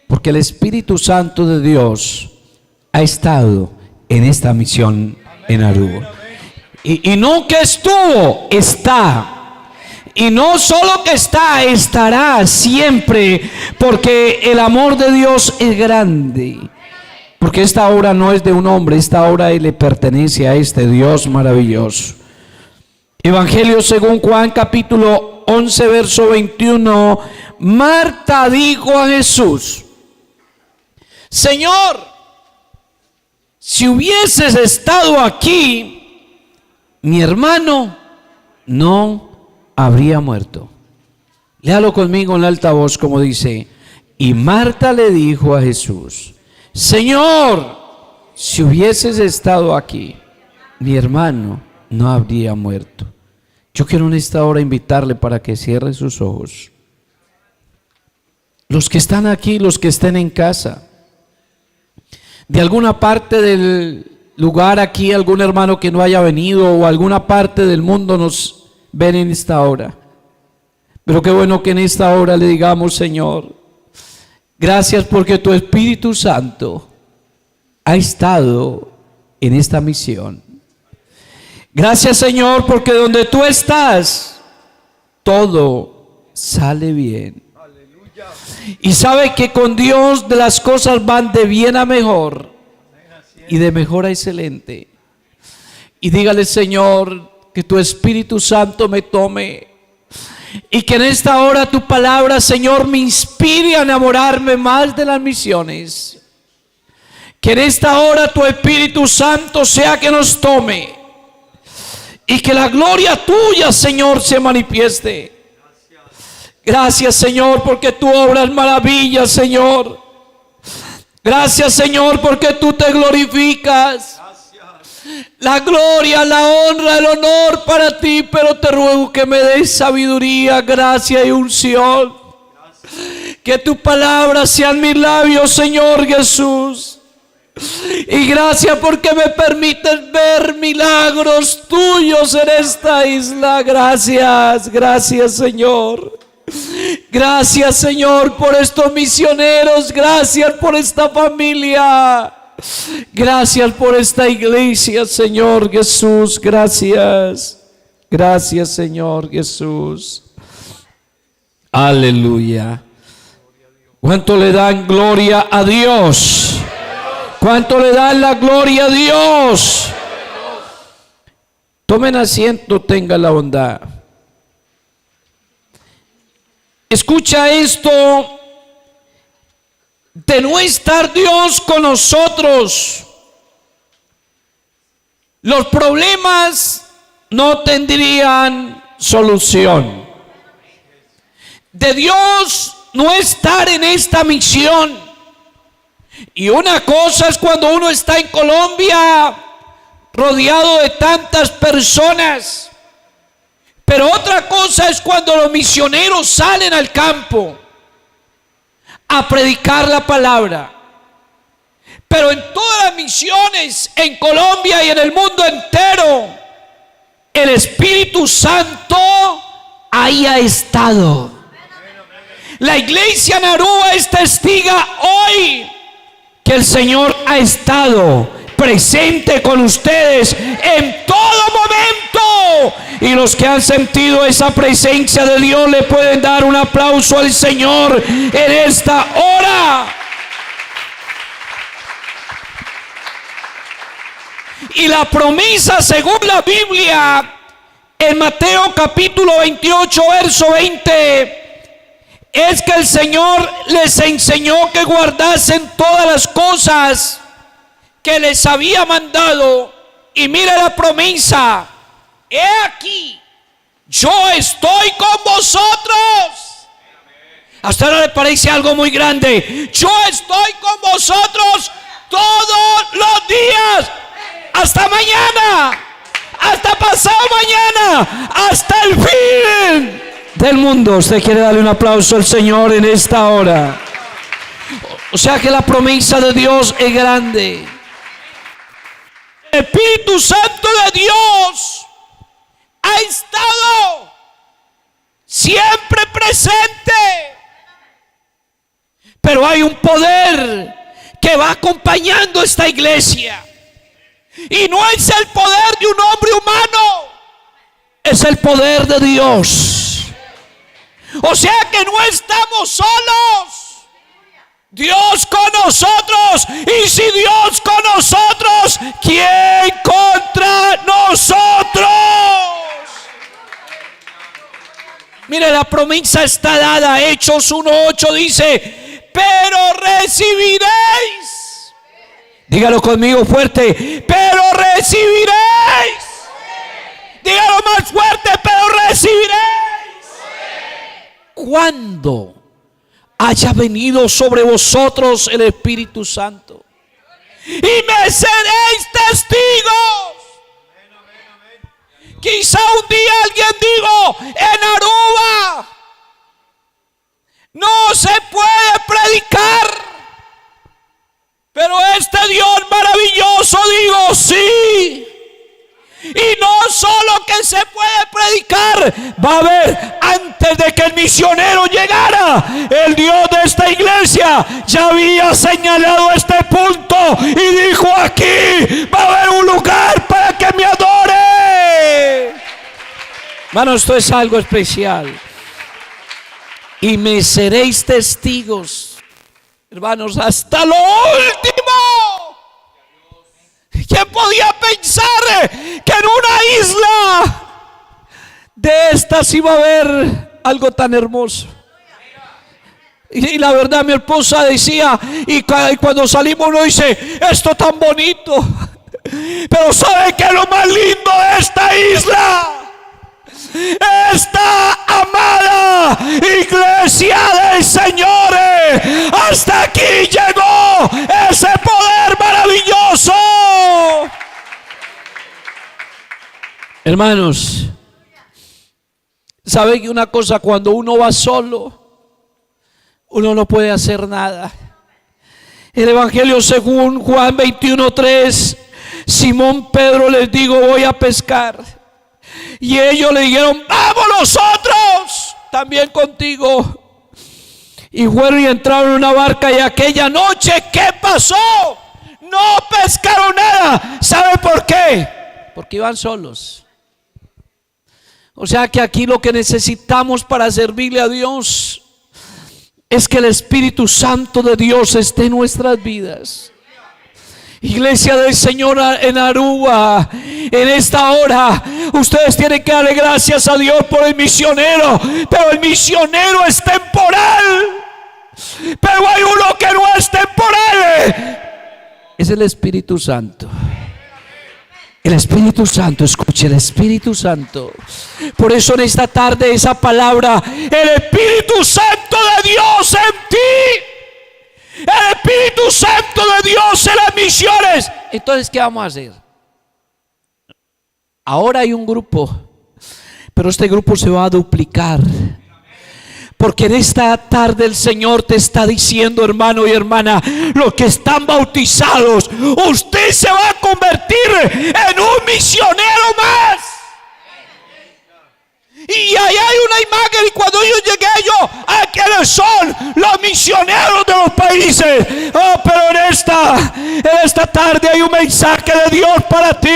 porque el Espíritu Santo de Dios ha estado en esta misión en Aruba. Y no que estuvo, está. Y no solo que está, estará siempre, porque el amor de Dios es grande. Porque esta obra no es de un hombre, esta obra le pertenece a este Dios maravilloso. Evangelio según Juan capítulo 11 verso 21. Marta dijo a Jesús: Señor, si hubieses estado aquí, mi hermano no habría muerto. Léalo conmigo en alta voz como dice: y Marta le dijo a Jesús: Señor, si hubieses estado aquí, mi hermano no habría muerto. Yo quiero en esta hora invitarle para que cierre sus ojos. Los que están aquí, los que estén en casa, de alguna parte del lugar aquí, algún hermano que no haya venido o alguna parte del mundo nos ven en esta hora. Pero qué bueno que en esta hora le digamos: Señor, gracias porque tu Espíritu Santo ha estado en esta misión. Gracias, Señor, porque donde tú estás, todo sale bien. Y sabe que con Dios de las cosas van de bien a mejor y de mejor a excelente. Y dígale, Señor, que tu Espíritu Santo me tome y que en esta hora tu palabra, Señor, me inspire a enamorarme más de las misiones. Que en esta hora tu Espíritu Santo sea que nos tome y que la gloria tuya, Señor, se manifieste. Gracias, Señor, porque tú obras maravillas, Señor. Gracias, Señor, porque tú te glorificas. La gloria, la honra, el honor para ti, pero te ruego que me des sabiduría, gracia y unción. Que tu palabra sea en mis labios, Señor Jesús. Y gracias porque me permites ver milagros tuyos en esta isla. Gracias, gracias, Señor. Gracias, Señor, por estos misioneros. Gracias por esta familia. Gracias por esta iglesia, Señor Jesús. Gracias. Gracias, Señor Jesús. Aleluya. ¿Cuánto le dan gloria a Dios? ¿Cuánto le dan la gloria a Dios? Tomen asiento, tengan la bondad. Escucha esto. De no estar Dios con nosotros, los problemas no tendrían solución. De Dios no estar en esta misión. Y una cosa es cuando uno está en Colombia rodeado de tantas personas, pero otra cosa es cuando los misioneros salen al campo a predicar la palabra. Pero en todas las misiones en Colombia y en el mundo entero, el Espíritu Santo ahí ha estado. La iglesia en Aruba es testiga hoy que el Señor ha estado presente con ustedes en todo momento. Y los que han sentido esa presencia de Dios le pueden dar un aplauso al Señor en esta hora. Y la promesa, según la Biblia, en Mateo capítulo 28, verso 20, es que el Señor les enseñó que guardasen todas las cosas que les había mandado. Y mire la promesa: he aquí, yo estoy con vosotros. ¿A usted no le parece algo muy grande? Yo estoy con vosotros todos los días, hasta mañana, hasta pasado mañana, hasta el fin del mundo. Usted quiere darle un aplauso al Señor en esta hora. O sea que la promesa de Dios es grande. El Espíritu Santo de Dios ha estado siempre presente, pero hay un poder que va acompañando esta iglesia, y no es el poder de un hombre humano, es el poder de Dios. O sea que no estamos solos. Dios con nosotros. Y si Dios con nosotros, ¿quién contra nosotros? Mire, la promesa está dada. Hechos 1:8 dice: pero recibiréis. Dígalo conmigo fuerte: pero recibiréis. Dígalo más fuerte: pero recibiréis. ¿Cuándo haya venido sobre vosotros el Espíritu Santo? Y me seréis testigos. Quizá un día alguien dijo: en Aruba no se puede predicar, pero este Dios maravilloso, digo, sí. Y no solo que se puede predicar, va a haber, antes de que el misionero llegara, el Dios de esta iglesia ya había señalado este punto y dijo: aquí va a haber un lugar para que me adore. Hermano, esto es algo especial. y me seréis testigos, hermanos, hasta lo último. ¿Quién podía pensar que en una isla de estas iba a haber algo tan hermoso? Y la verdad, mi esposa decía, y cuando salimos uno dice, esto tan bonito, pero ¿sabe qué es lo más lindo de esta isla? Esta amada iglesia del Señor, hasta aquí llegó ese poder maravilloso. Hermanos, ¿saben una cosa? Cuando uno va solo, uno no puede hacer nada. El Evangelio según Juan 21:3, Simón Pedro les dijo, voy a pescar. Y ellos le dijeron, vamos nosotros también contigo. Y fueron y entraron en una barca, y aquella noche, ¿qué pasó? No pescaron nada. ¿Sabe por qué? Porque iban solos. O sea que aquí lo que necesitamos para servirle a Dios es que el Espíritu Santo de Dios esté en nuestras vidas. Iglesia del Señor en Aruba, en esta hora ustedes tienen que darle gracias a Dios por el misionero, pero el misionero es temporal, pero hay uno que no es temporal, es el Espíritu Santo. El Espíritu Santo, escuche, el Espíritu Santo. Por eso en esta tarde esa palabra, el Espíritu Santo de Dios en ti, el Espíritu Santo de Dios en las misiones. Entonces, ¿qué vamos a hacer? Ahora hay un grupo, pero este grupo se va a duplicar. Porque en esta tarde el Señor te está diciendo, hermano y hermana, los que están bautizados, usted se va a convertir en un misionero más. Y ahí hay una imagen, y cuando yo llegué a quienes son los misioneros de los países. Oh, pero en esta tarde hay un mensaje de Dios para ti.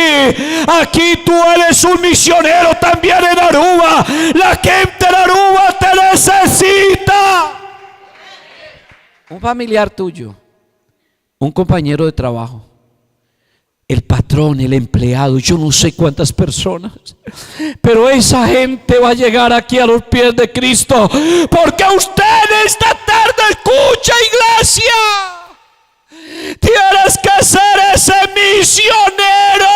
Aquí tú eres un misionero también en Aruba. La gente en Aruba te necesita. Un familiar tuyo, un compañero de trabajo, el patrón, el empleado, yo no sé cuántas personas, pero esa gente va a llegar aquí a los pies de Cristo, porque usted esta tarde escucha, iglesia, tienes que ser ese misionero.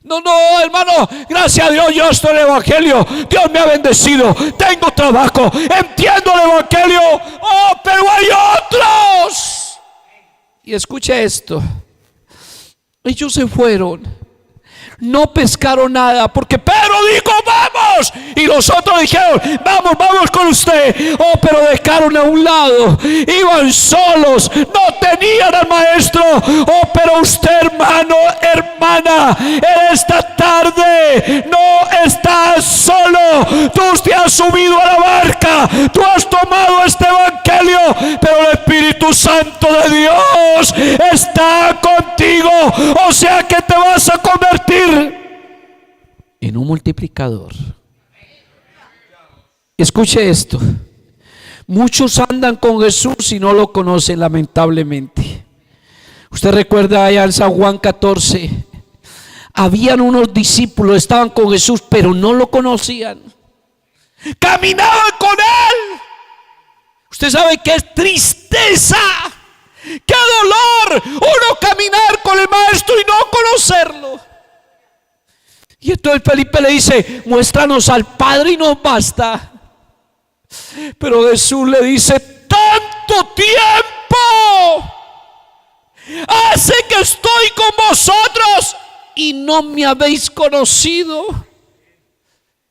No, hermano, gracias a Dios yo estoy en el Evangelio, Dios me ha bendecido, tengo trabajo, entiendo el Evangelio, oh, pero hay otros. Y escuche esto, ellos se fueron, no pescaron nada, porque Pedro dijo vamos, y los otros dijeron vamos con usted. Oh, pero dejaron a un lado, iban solos, no tenían al maestro. Oh, pero usted, hermano, hermana, en esta tarde no estás solo, tú te has subido a la barca, tú has tomado este evangelio, pero el Espíritu Santo de Dios está contigo, o sea que te vas a convertir en un multiplicador. Escuche esto, muchos andan con Jesús y no lo conocen, lamentablemente. Usted recuerda allá en San Juan 14, habían unos discípulos, estaban con Jesús, pero no lo conocían, caminaban con él. Usted sabe que es tristeza, qué dolor uno caminar con el maestro y no conocerlo. Y entonces Felipe le dice, muéstranos al Padre y nos basta. Pero Jesús le dice, tanto tiempo hace que estoy con vosotros y no me habéis conocido.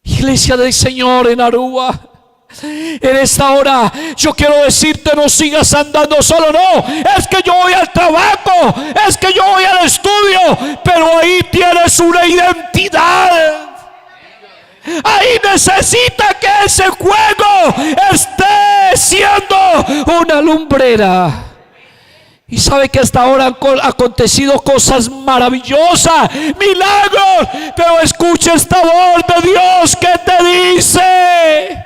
Iglesia del Señor en Aruba, en esta hora yo quiero decirte, no sigas andando solo. No, es que yo voy al trabajo, es que yo voy al estudio, pero ahí tienes una identidad. Ahí necesita que ese fuego esté siendo una lumbrera. Y sabe que hasta ahora han acontecido cosas maravillosas, milagros. Pero escucha esta voz de Dios que te dice: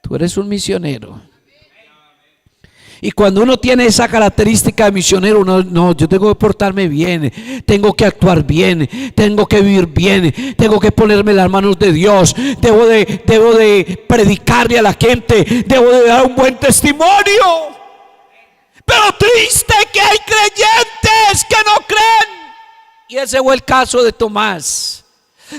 tú eres un misionero. Y cuando uno tiene esa característica de misionero, no, yo tengo que portarme bien, tengo que actuar bien, tengo que vivir bien, tengo que ponerme en las manos de Dios, debo de predicarle a la gente, debo de dar un buen testimonio. Pero triste que hay creyentes que no creen. Y ese fue el caso de Tomás.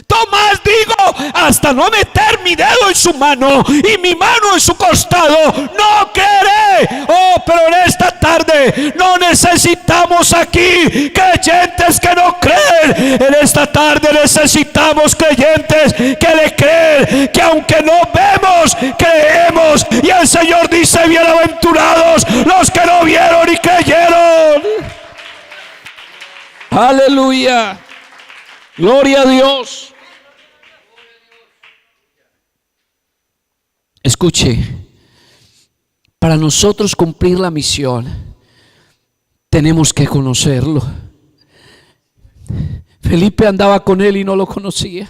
Tomás digo, hasta no meter mi dedo en su mano y mi mano en su costado, no creeré. Oh, pero en esta tarde no necesitamos aquí creyentes que no creen. En esta tarde necesitamos creyentes que le creen, que aunque no vemos, creemos. Y el Señor dice: bienaventurados los que no vieron y creyeron. Aleluya. Gloria a Dios. Escuche, para nosotros cumplir la misión tenemos que conocerlo. Felipe andaba con él y no lo conocía.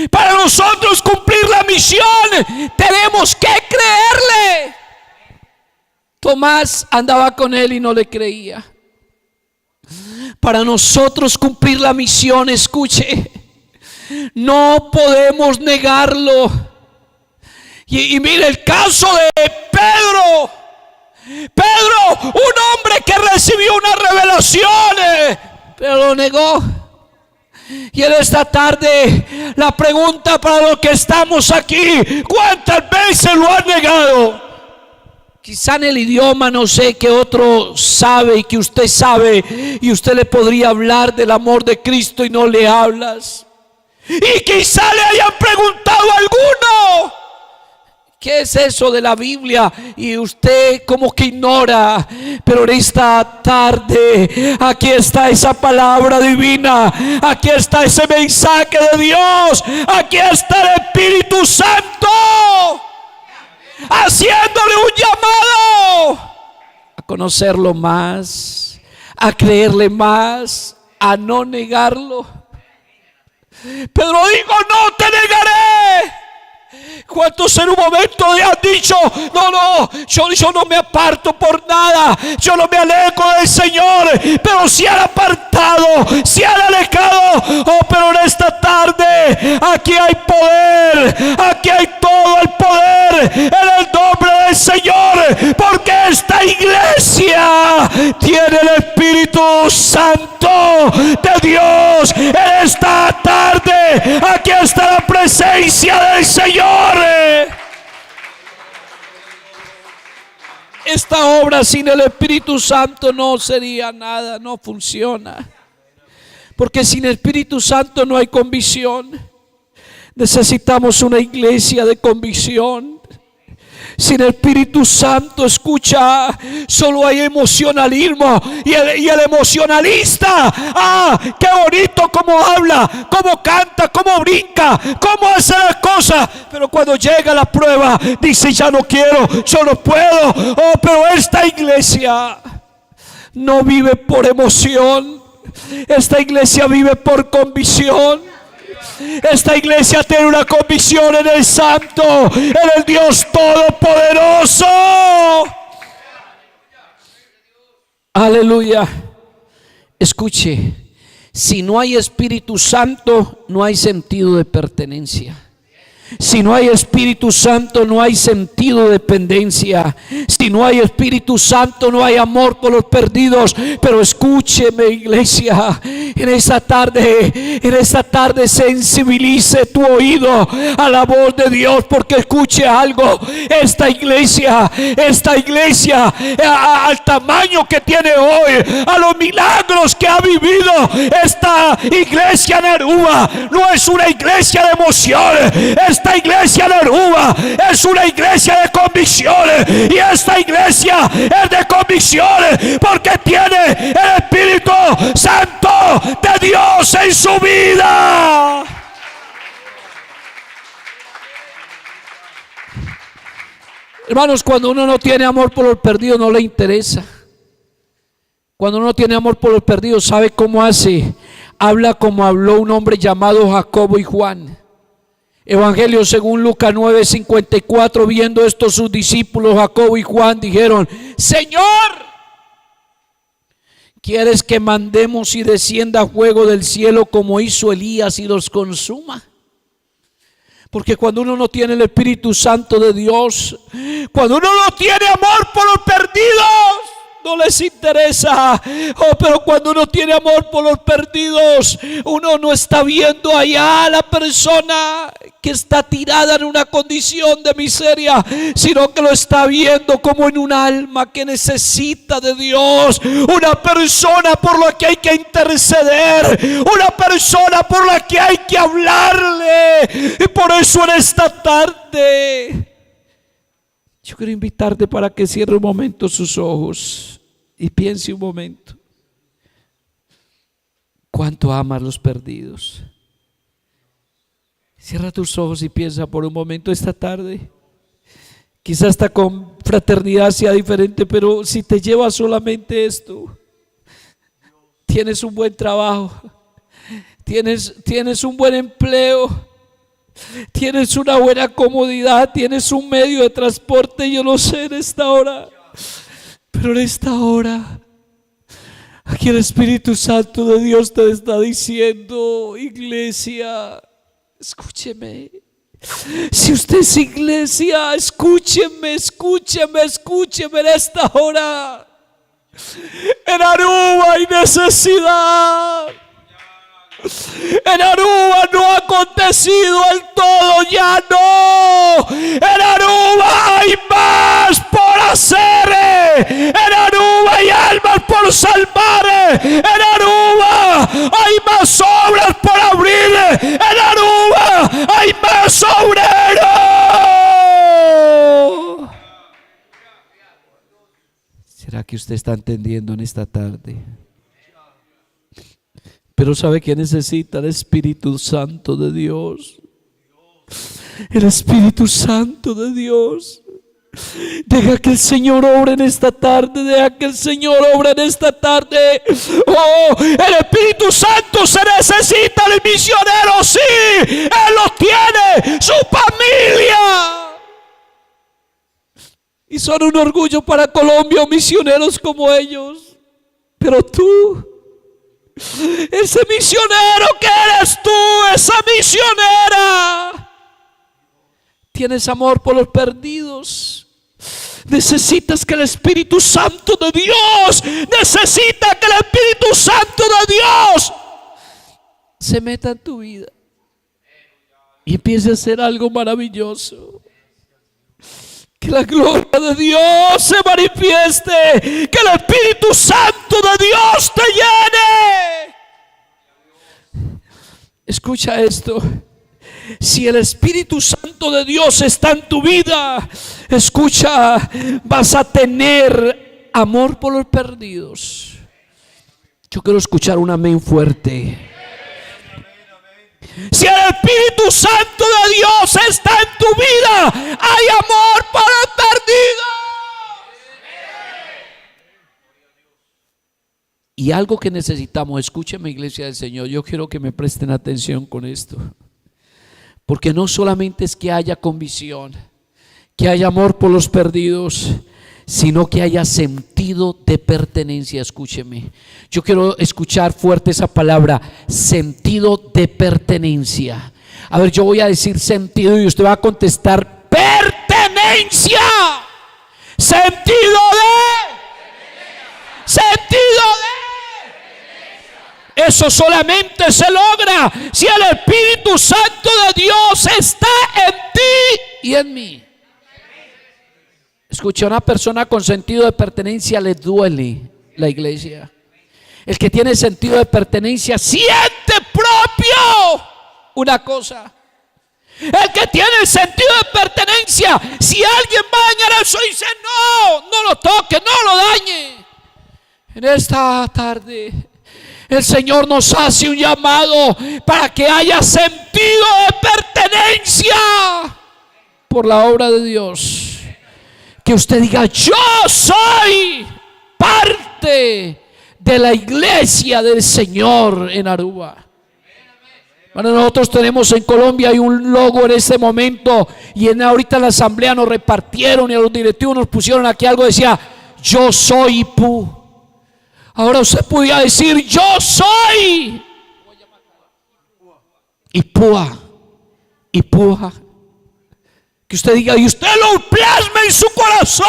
Para nosotros cumplir la misión tenemos que creerle. Tomás andaba con él y no le creía. Para nosotros cumplir la misión, escuche, no podemos negarlo. Y mire el caso de Pedro. Pedro, un hombre que recibió una revelación, pero lo negó. Y en esta tarde la pregunta para los que estamos aquí: ¿cuántas veces lo han negado? Quizá en el idioma no sé que otro sabe y que usted sabe, y usted le podría hablar del amor de Cristo y no le hablas. Y quizá le hayan preguntado a alguno: ¿qué es eso de la Biblia? Y usted como que ignora. Pero en esta tarde aquí está esa palabra divina, aquí está ese mensaje de Dios, aquí está el Espíritu Santo haciéndole un llamado a conocerlo más, a creerle más, a no negarlo. Pedro dijo: no te negaré. ¿Cuántos en un momento han dicho: no, yo no me aparto por nada, yo no me alejo del Señor? Pero si han apartado, si han alejado. Oh, pero en esta tarde aquí hay poder, aquí hay todo el poder en el nombre del Señor, porque esta iglesia tiene el Espíritu Santo de Dios. En esta tarde aquí está la presencia del Señor. Esta obra sin el Espíritu Santo no sería nada, no funciona. Porque sin el Espíritu Santo no hay convicción. Necesitamos una iglesia de convicción. Sin el Espíritu Santo, escucha, solo hay emocionalismo. Y el emocionalista, qué bonito cómo habla, cómo canta, cómo brinca, cómo hace las cosas. Pero cuando llega la prueba, dice: ya no quiero, yo no puedo. Oh, pero esta iglesia no vive por emoción. Esta iglesia vive por convicción. Esta iglesia tiene una convicción en el Santo, en el Dios Todopoderoso. Aleluya. Escuche, si no hay Espíritu Santo, no hay sentido de pertenencia. Si no hay Espíritu Santo, no hay sentido de dependencia. Si no hay Espíritu Santo, no hay amor por los perdidos. Pero escúcheme, iglesia, en esta tarde sensibilice tu oído a la voz de Dios, porque escuche algo. Esta iglesia al tamaño que tiene hoy, a los milagros que ha vivido, esta iglesia en Aruba no es una iglesia de emociones. Esta iglesia de Aruba es una iglesia de convicciones, y esta iglesia es de convicciones porque tiene el Espíritu Santo de Dios en su vida. Hermanos, cuando uno no tiene amor por los perdidos, no le interesa. Cuando uno tiene amor por los perdidos, ¿sabe cómo hace? Habla como habló un hombre llamado Jacobo y Juan. Evangelio según Lucas 9:54. Viendo esto, sus discípulos Jacobo y Juan dijeron: Señor, ¿quieres que mandemos y descienda fuego del cielo como hizo Elías y los consuma? Porque cuando uno no tiene el Espíritu Santo de Dios, cuando uno no tiene amor por los perdidos, no les interesa. Pero cuando uno tiene amor por los perdidos, uno no está viendo allá a la persona que está tirada en una condición de miseria, sino que lo está viendo como en un alma que necesita de Dios, una persona por la que hay que interceder, una persona por la que hay que hablarle. Y por eso en esta tarde yo quiero invitarte para que cierre un momento sus ojos y piense un momento. ¿Cuánto amas a los perdidos? Cierra tus ojos y piensa por un momento esta tarde. Quizás esta confraternidad sea diferente, pero si te lleva solamente esto, tienes un buen trabajo, tienes un buen empleo, tienes una buena comodidad, tienes un medio de transporte, yo lo sé en esta hora, pero en esta hora aquí el Espíritu Santo de Dios te está diciendo: iglesia, escúcheme. Si usted es iglesia, escúcheme en esta hora. En Aruba hay necesidad. En Aruba no ha acontecido el todo, ya no. En Aruba hay más por hacer. En Aruba hay almas por salvar. En Aruba hay más obras por abrir. En Aruba hay más obreros. ¿Será que usted está entendiendo en esta tarde? Pero ¿sabe qué necesita? El Espíritu Santo de Dios. El Espíritu Santo de Dios. Deja que el Señor obre en esta tarde. Deja que el Señor obre en esta tarde. Oh, el Espíritu Santo se necesita. El misionero, sí, Él lo tiene. Su familia. Y son un orgullo para Colombia misioneros como ellos. Pero tú, ese misionero que eres tú, esa misionera, tienes amor por los perdidos. Necesitas que el Espíritu Santo de Dios, necesita que el Espíritu Santo de Dios se meta en tu vida y empiece a hacer algo maravilloso. Que la gloria de Dios se manifieste, que el Espíritu Santo de Dios te llene. Escucha esto: si el Espíritu Santo de Dios está en tu vida, escucha, vas a tener amor por los perdidos. Yo quiero escuchar un amén fuerte. Si el Espíritu Santo de Dios está en tu vida, hay amor por los perdidos. Y algo que necesitamos, escúcheme, iglesia del Señor, yo quiero que me presten atención con esto. Porque no solamente es que haya convicción, que haya amor por los perdidos, sino que haya sentido de pertenencia. Escúcheme, yo quiero escuchar fuerte esa palabra, sentido de pertenencia. A ver, yo voy a decir sentido y usted va a contestar pertenencia. Sentido de. Eso solamente se logra si el Espíritu Santo de Dios está en ti y en mí. Escucha, a una persona con sentido de pertenencia le duele la iglesia. El que tiene sentido de pertenencia siente propio una cosa. El que tiene el sentido de pertenencia, si alguien va a dañar eso, dice: no lo toque, no lo dañe. En esta tarde el Señor nos hace un llamado para que haya sentido de pertenencia por la obra de Dios. Que usted diga: yo soy parte de la iglesia del Señor en Aruba. Bueno, nosotros tenemos en Colombia hay un logo en este momento, y ahorita en la asamblea nos repartieron y a los directivos nos pusieron aquí algo, decía yo soy IPU. Ahora usted podía decir yo soy IPUA. IPUA. Que usted diga y usted lo plasme en su corazón.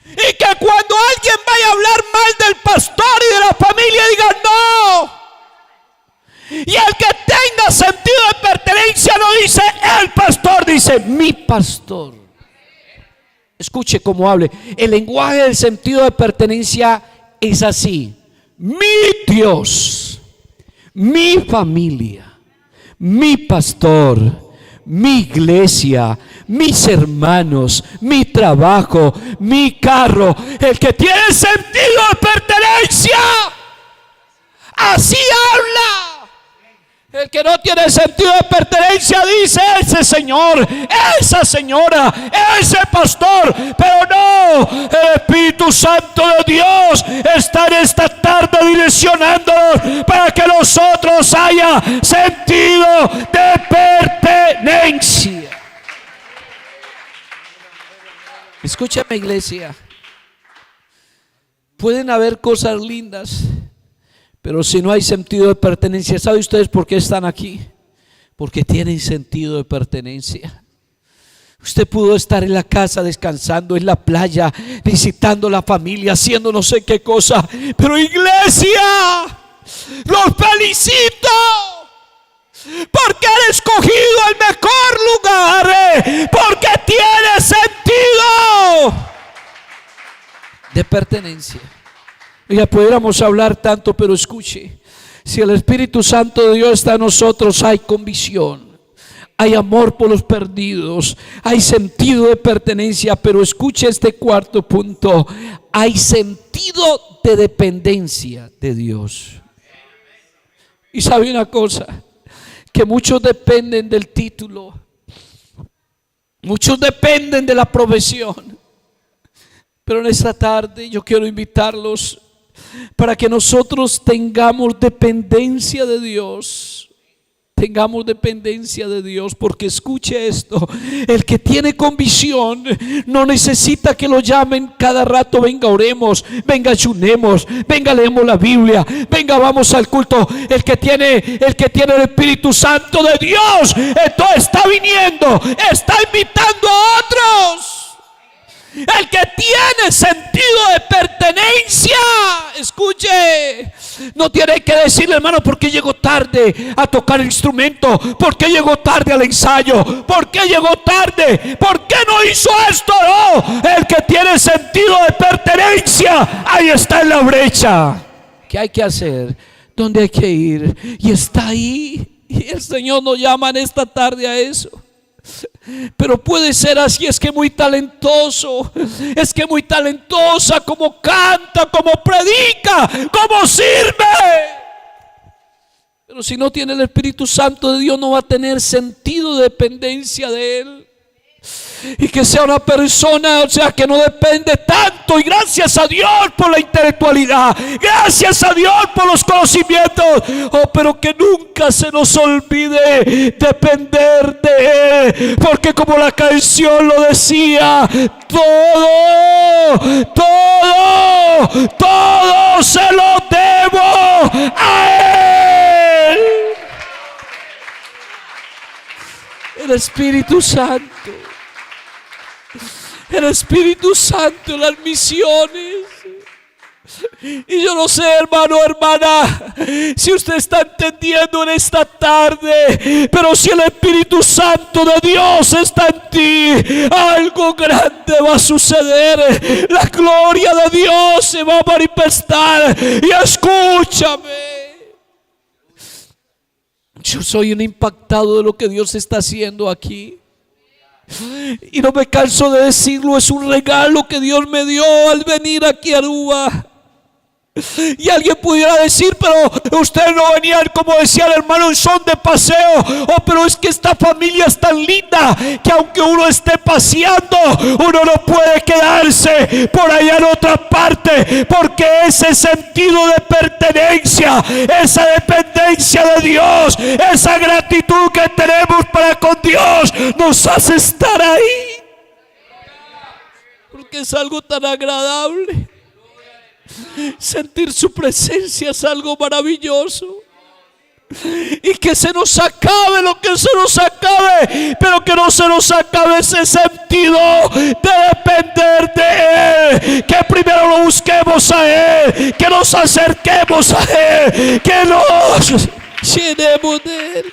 Y que cuando alguien vaya a hablar mal del pastor y de la familia diga no. Y el que tenga sentido de pertenencia no dice el pastor, dice mi pastor. Escuche cómo hable. El lenguaje del sentido de pertenencia es así: mi Dios, mi familia, mi pastor, mi iglesia, mis hermanos, mi trabajo, mi carro. El que tiene sentido de pertenencia así habla. El que no tiene sentido de pertenencia dice ese señor, esa señora, ese pastor. Pero no, el Espíritu Santo de Dios está en esta tarde direccionándonos para que nosotros haya sentido de pertenencia. Escúchame, iglesia. Pueden haber cosas lindas, pero si no hay sentido de pertenencia, ¿saben ustedes por qué están aquí? Porque tienen sentido de pertenencia. Usted pudo estar en la casa descansando, en la playa, visitando la familia, haciendo no sé qué cosa, pero iglesia, los felicito porque han escogido el mejor lugar, porque tiene sentido de pertenencia. Ya pudiéramos hablar tanto, pero escuche, si el Espíritu Santo de Dios está en nosotros, hay convicción, hay amor por los perdidos, hay sentido de pertenencia. Pero escuche este cuarto punto: hay sentido de dependencia de Dios. Y sabe una cosa, que muchos dependen del título, muchos dependen de la profesión, pero en esta tarde yo quiero invitarlos para que nosotros tengamos dependencia de Dios. Tengamos dependencia de Dios, porque escuche esto: el que tiene convicción no necesita que lo llamen cada rato. Venga, oremos, venga, ayunemos, venga, leemos la Biblia, venga, vamos al culto. El que tiene el Espíritu Santo de Dios, entonces está viniendo, está invitando a otros. El que tiene sentido de pertenencia, escuche, no tiene que decirle, hermano, ¿por qué llegó tarde a tocar el instrumento? ¿Por qué llegó tarde al ensayo? ¿Por qué llegó tarde? ¿Por qué no hizo esto? No, el que tiene sentido de pertenencia, ahí está en la brecha. ¿Qué hay que hacer? ¿Dónde hay que ir? Y está ahí. Y el Señor nos llama en esta tarde a eso. Pero puede ser así: es que muy talentoso, es que muy talentosa, como canta, como predica, como sirve. Pero si no tiene el Espíritu Santo de Dios, no va a tener sentido de dependencia de Él. Y que sea una persona, o sea, que no depende tanto. Y gracias a Dios por la intelectualidad, gracias a Dios por los conocimientos, pero que nunca se nos olvide depender de Él. Porque como la canción lo decía, todo se lo debo a Él. El Espíritu Santo, el Espíritu Santo en las misiones. Y yo no sé, hermano, hermana, si usted está entendiendo en esta tarde, pero si el Espíritu Santo de Dios está en ti, algo grande va a suceder. La gloria de Dios se va a manifestar. Y escúchame, yo soy un impactado de lo que Dios está haciendo aquí. Y no me canso de decirlo, es un regalo que Dios me dio al venir aquí a Aruba. Y alguien pudiera decir, pero usted no venía, como decía el hermano, en son de paseo. Pero es que esta familia es tan linda que aunque uno esté paseando, uno no puede quedarse por allá en otra parte, porque ese sentido de pertenencia, esa dependencia de Dios, esa gratitud que tenemos para con Dios, nos hace estar ahí. Porque es algo tan agradable. Sentir su presencia es algo maravilloso. Y que se nos acabe lo que se nos acabe, pero que no se nos acabe ese sentido de depender de Él. Que primero lo busquemos a Él, que nos acerquemos a Él, que nos llenemos de Él.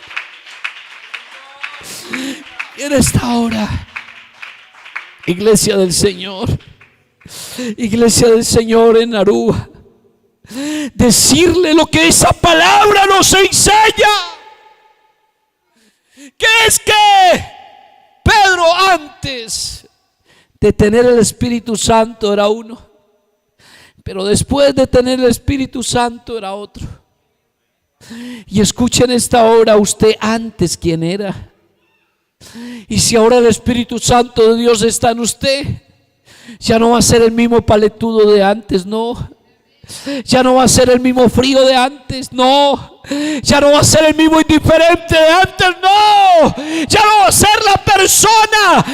Y en esta hora, Iglesia del Señor, Iglesia del Señor en Aruba, decirle lo que esa palabra nos enseña, que es que Pedro, antes de tener el Espíritu Santo, era uno, pero después de tener el Espíritu Santo era otro. Y escuchen esta hora, usted antes quién era, y si ahora el Espíritu Santo de Dios está en usted, ya no va a ser el mismo paletudo de antes, no. Ya no va a ser el mismo frío de antes, no. Ya no va a ser el mismo indiferente de antes, no. Ya no va a ser la persona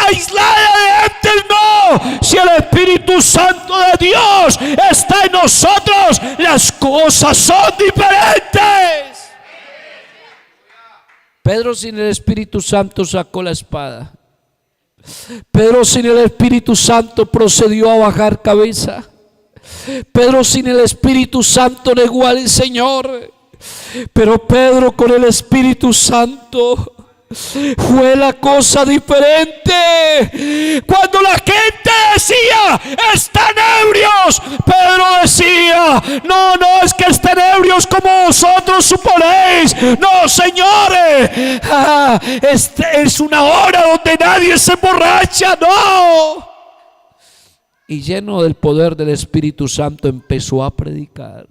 aislada de antes, no. Si el Espíritu Santo de Dios está en nosotros, las cosas son diferentes. Pedro sin el Espíritu Santo sacó la espada. Pedro sin el Espíritu Santo procedió a bajar cabeza. Pedro sin el Espíritu Santo negó al Señor. Pero Pedro con el Espíritu Santo fue la cosa diferente. Cuando la gente decía están ebrios, Pedro decía no, es que estén ebrios como vosotros suponéis. No, señores, es una hora donde nadie se emborracha, no. Y lleno del poder del Espíritu Santo empezó a predicar.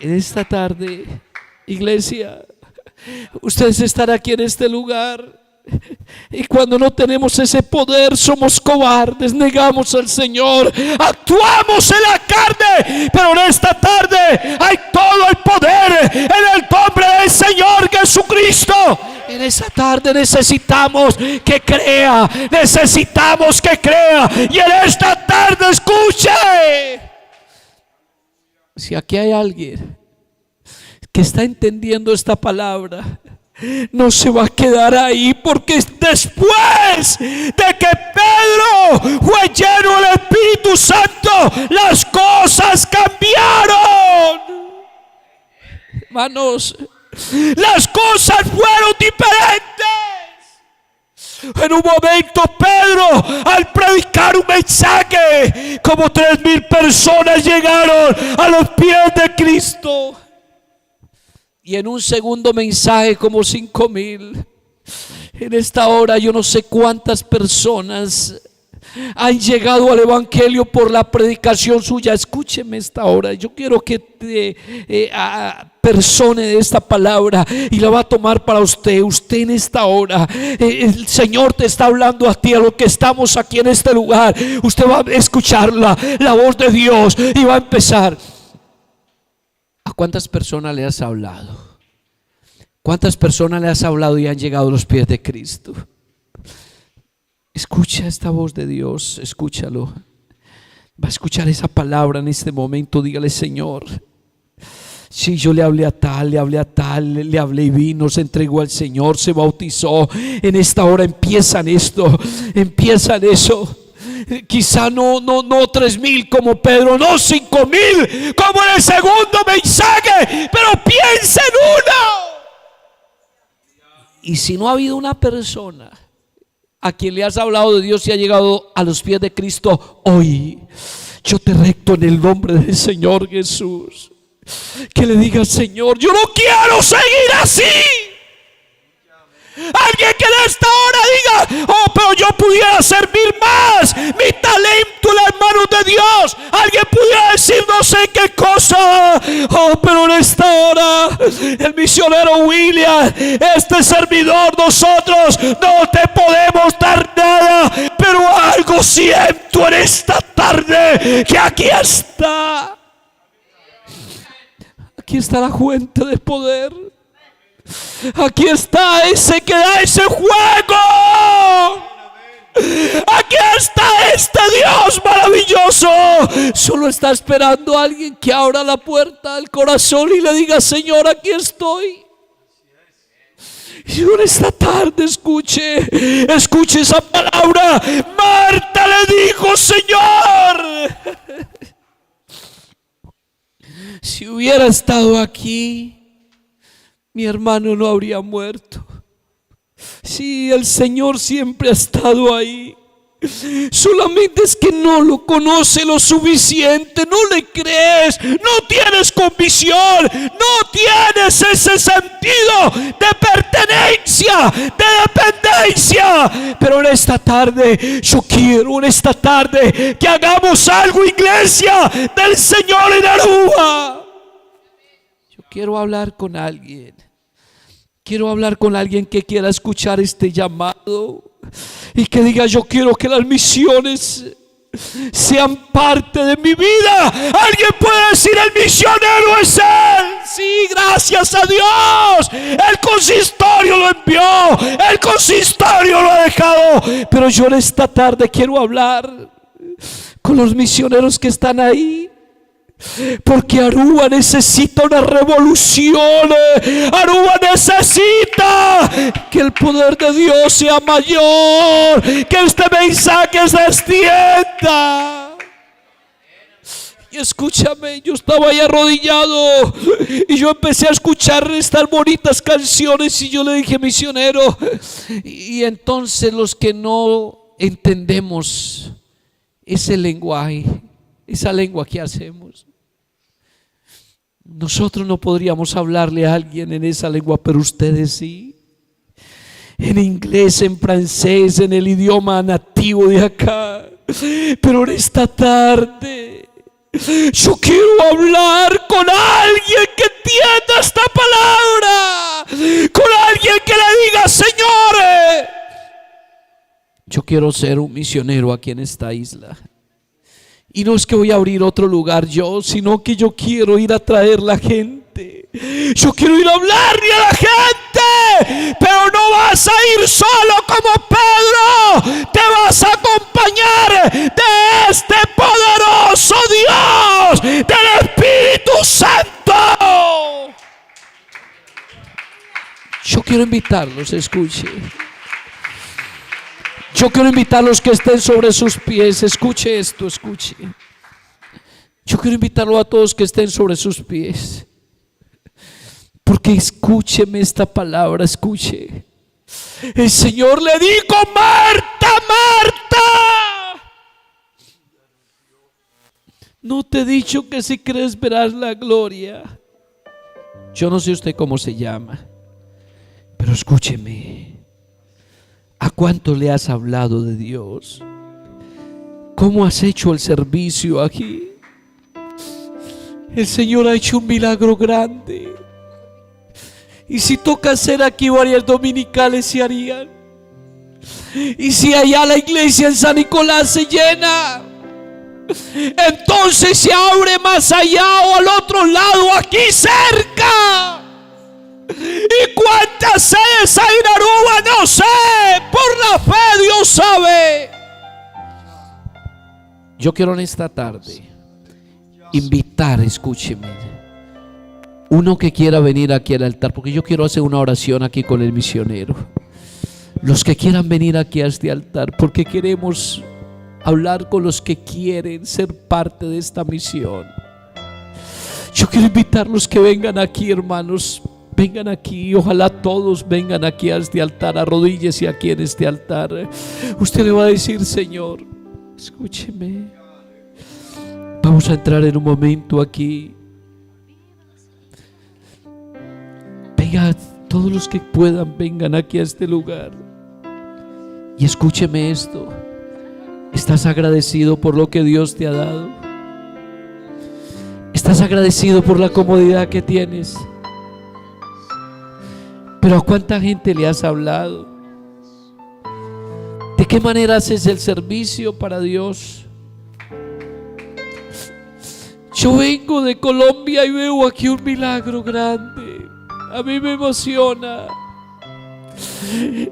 En esta tarde, iglesia, ustedes están aquí en este lugar, y cuando no tenemos ese poder somos cobardes, negamos al Señor, actuamos en la carne. Pero en esta tarde hay todo el poder en el nombre del Señor Jesucristo. En esta tarde necesitamos que crea, necesitamos que crea. Y en esta tarde escuche, si aquí hay alguien que está entendiendo esta palabra, no se va a quedar ahí, porque después de que Pedro fue lleno del Espíritu Santo, las cosas cambiaron. Hermanos, las cosas fueron diferentes. En un momento Pedro, al predicar un mensaje, como 3,000 personas llegaron a los pies de Cristo. Y en un segundo mensaje como 5,000. En esta hora yo no sé cuántas personas han llegado al Evangelio por la predicación suya. Escúcheme esta hora. Yo quiero que te persone de esta palabra y la va a tomar para usted. Usted en esta hora, el Señor te está hablando a ti, a los que estamos aquí en este lugar. Usted va a escuchar la voz de Dios y va a empezar. ¿A cuántas personas le has hablado? ¿Cuántas personas le has hablado y han llegado a los pies de Cristo? Escucha esta voz de Dios, escúchalo. Va a escuchar esa palabra en este momento. Dígale: Señor, sí, yo le hablé a tal, le hablé y vino, se entregó al Señor, se bautizó. En esta hora empiezan eso. Quizá no 3,000 como Pedro, no 5,000 como en el segundo mensaje, pero piensa en uno. Y si no ha habido una persona a quien le has hablado de Dios y ha llegado a los pies de Cristo, hoy yo te recto en el nombre del Señor Jesús, que le digas: Señor, yo no quiero seguir así. Alguien que en esta hora diga: oh, pero yo pudiera servir más, mi talento en las manos de Dios. Alguien pudiera decir no sé qué cosa. Oh, pero en esta hora el misionero William, este servidor, nosotros no te podemos dar nada, pero algo siento en esta tarde que aquí está. Aquí está la fuente de poder. Aquí está ese que da ese juego. Aquí está este Dios maravilloso. Solo está esperando a alguien que abra la puerta del corazón y le diga: Señor, aquí estoy. Y en esta tarde escuche esa palabra. Marta le dijo: Señor, si hubiera estado aquí, mi hermano no habría muerto. Sí, el Señor siempre ha estado ahí. Solamente es que no lo conoce lo suficiente, no le crees, no tienes convicción, no tienes ese sentido de pertenencia, de dependencia. Pero en esta tarde, yo quiero en esta tarde que hagamos algo, iglesia del Señor en Aruba. Yo quiero hablar con alguien. Quiero hablar con alguien que quiera escuchar este llamado y que diga: yo quiero que las misiones sean parte de mi vida. Alguien puede decir: el misionero es él. Sí, gracias a Dios. El consistorio lo envió, el consistorio lo ha dejado. Pero yo en esta tarde quiero hablar con los misioneros que están ahí. Porque Aruba necesita una revolución. Aruba necesita que el poder de Dios sea mayor, que este mensaje se extienda. Y escúchame, yo estaba ahí arrodillado y yo empecé a escuchar estas bonitas canciones y yo le dije: misionero. Y entonces los que no entendemos ese lenguaje, esa lengua que hacemos, nosotros no podríamos hablarle a alguien en esa lengua, pero ustedes sí. En inglés, en francés, en el idioma nativo de acá. Pero en esta tarde yo quiero hablar con alguien que entienda esta palabra, con alguien que le diga: Señor, yo quiero ser un misionero aquí en esta isla. Y no es que voy a abrir otro lugar yo, sino que yo quiero ir a traer la gente. Yo quiero ir a hablarle a la gente. Pero no vas a ir solo como Pedro. Te vas a acompañar de este poderoso Dios, del Espíritu Santo. Yo quiero invitarlos, escuche. Yo quiero invitar a los que estén sobre sus pies. Escuche esto, escuche. Yo quiero invitarlo a todos que estén sobre sus pies. Porque escúcheme esta palabra, escuche. El Señor le dijo: Marta, Marta, ¿no te he dicho que si crees verás la gloria? Yo no sé usted cómo se llama, pero escúcheme. ¿A cuánto le has hablado de Dios? ¿Cómo has hecho el servicio aquí? El Señor ha hecho un milagro grande. Y si toca hacer aquí varias dominicales, se harían. Y si allá la iglesia en San Nicolás se llena, entonces se abre más allá o al otro lado, aquí cerca. ¿Y cuántas sedes hay en Aruba? No sé. Por la fe Dios sabe. Yo quiero en esta tarde invitar, escúcheme, uno que quiera venir aquí al altar, porque yo quiero hacer una oración aquí con el misionero. Los que quieran venir aquí a este altar, porque queremos hablar con los que quieren ser parte de esta misión. Yo quiero invitarlos que vengan aquí, hermanos. Vengan aquí, ojalá todos vengan aquí a este altar, arrodíllese aquí en este altar. Usted le va a decir: Señor, escúcheme. Vamos a entrar en un momento aquí. Venga, todos los que puedan, vengan aquí a este lugar. Y escúcheme esto. ¿Estás agradecido por lo que Dios te ha dado? ¿Estás agradecido por la comodidad que tienes? Pero ¿a cuánta gente le has hablado? ¿De qué manera haces el servicio para Dios? Yo vengo de Colombia y veo aquí un milagro grande. A mí me emociona.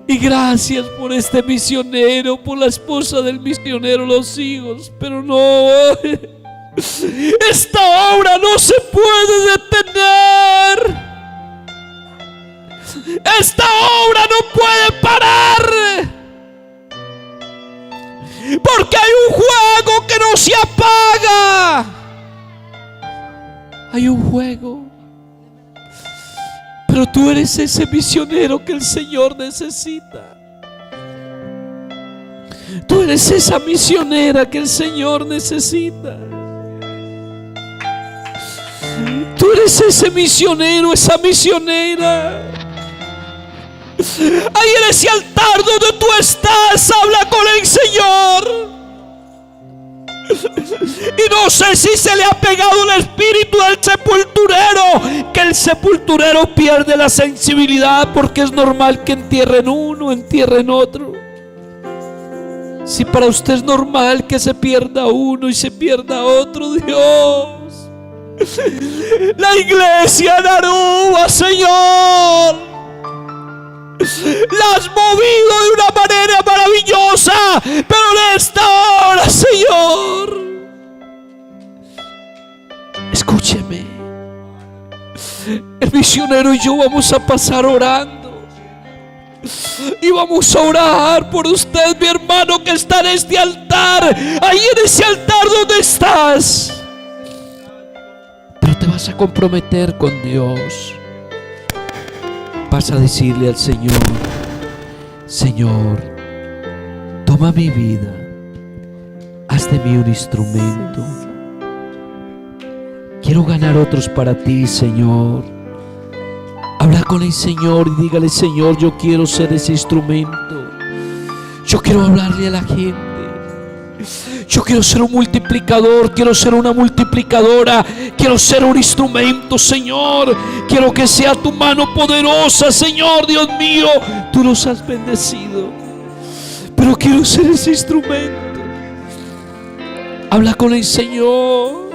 Y gracias por este misionero, por la esposa del misionero, los hijos. Pero no, esta obra no se puede detener. Esta obra no puede parar. Porque hay un fuego que no se apaga. Hay un fuego. Pero tú eres ese misionero que el Señor necesita. Tú eres esa misionera que el Señor necesita. Tú eres ese misionero, esa misionera. Ahí en ese altar donde tú estás, habla con el Señor. Y no sé si se le ha pegado el espíritu al sepulturero, que el sepulturero pierde la sensibilidad, porque es normal que entierren uno, entierren otro. Si para usted es normal que se pierda uno y se pierda otro, Dios, la iglesia en Aruba, Señor, la has movido de una manera maravillosa, pero en esta hora, Señor, escúcheme, el misionero y yo vamos a pasar orando, y vamos a orar por usted, mi hermano, que está en este altar, ahí en ese altar donde estás. Pero te vas a comprometer con Dios. Vas a decirle al Señor: Señor, toma mi vida, haz de mí un instrumento. Quiero ganar otros para ti, Señor. Habla con el Señor y dígale: Señor, yo quiero ser ese instrumento. Yo quiero hablarle a la gente. Yo quiero ser un multiplicador, quiero ser una multiplicadora, quiero ser un instrumento, Señor. Quiero que sea tu mano poderosa, Señor, Dios mío. Tú nos has bendecido, pero quiero ser ese instrumento. Habla con el Señor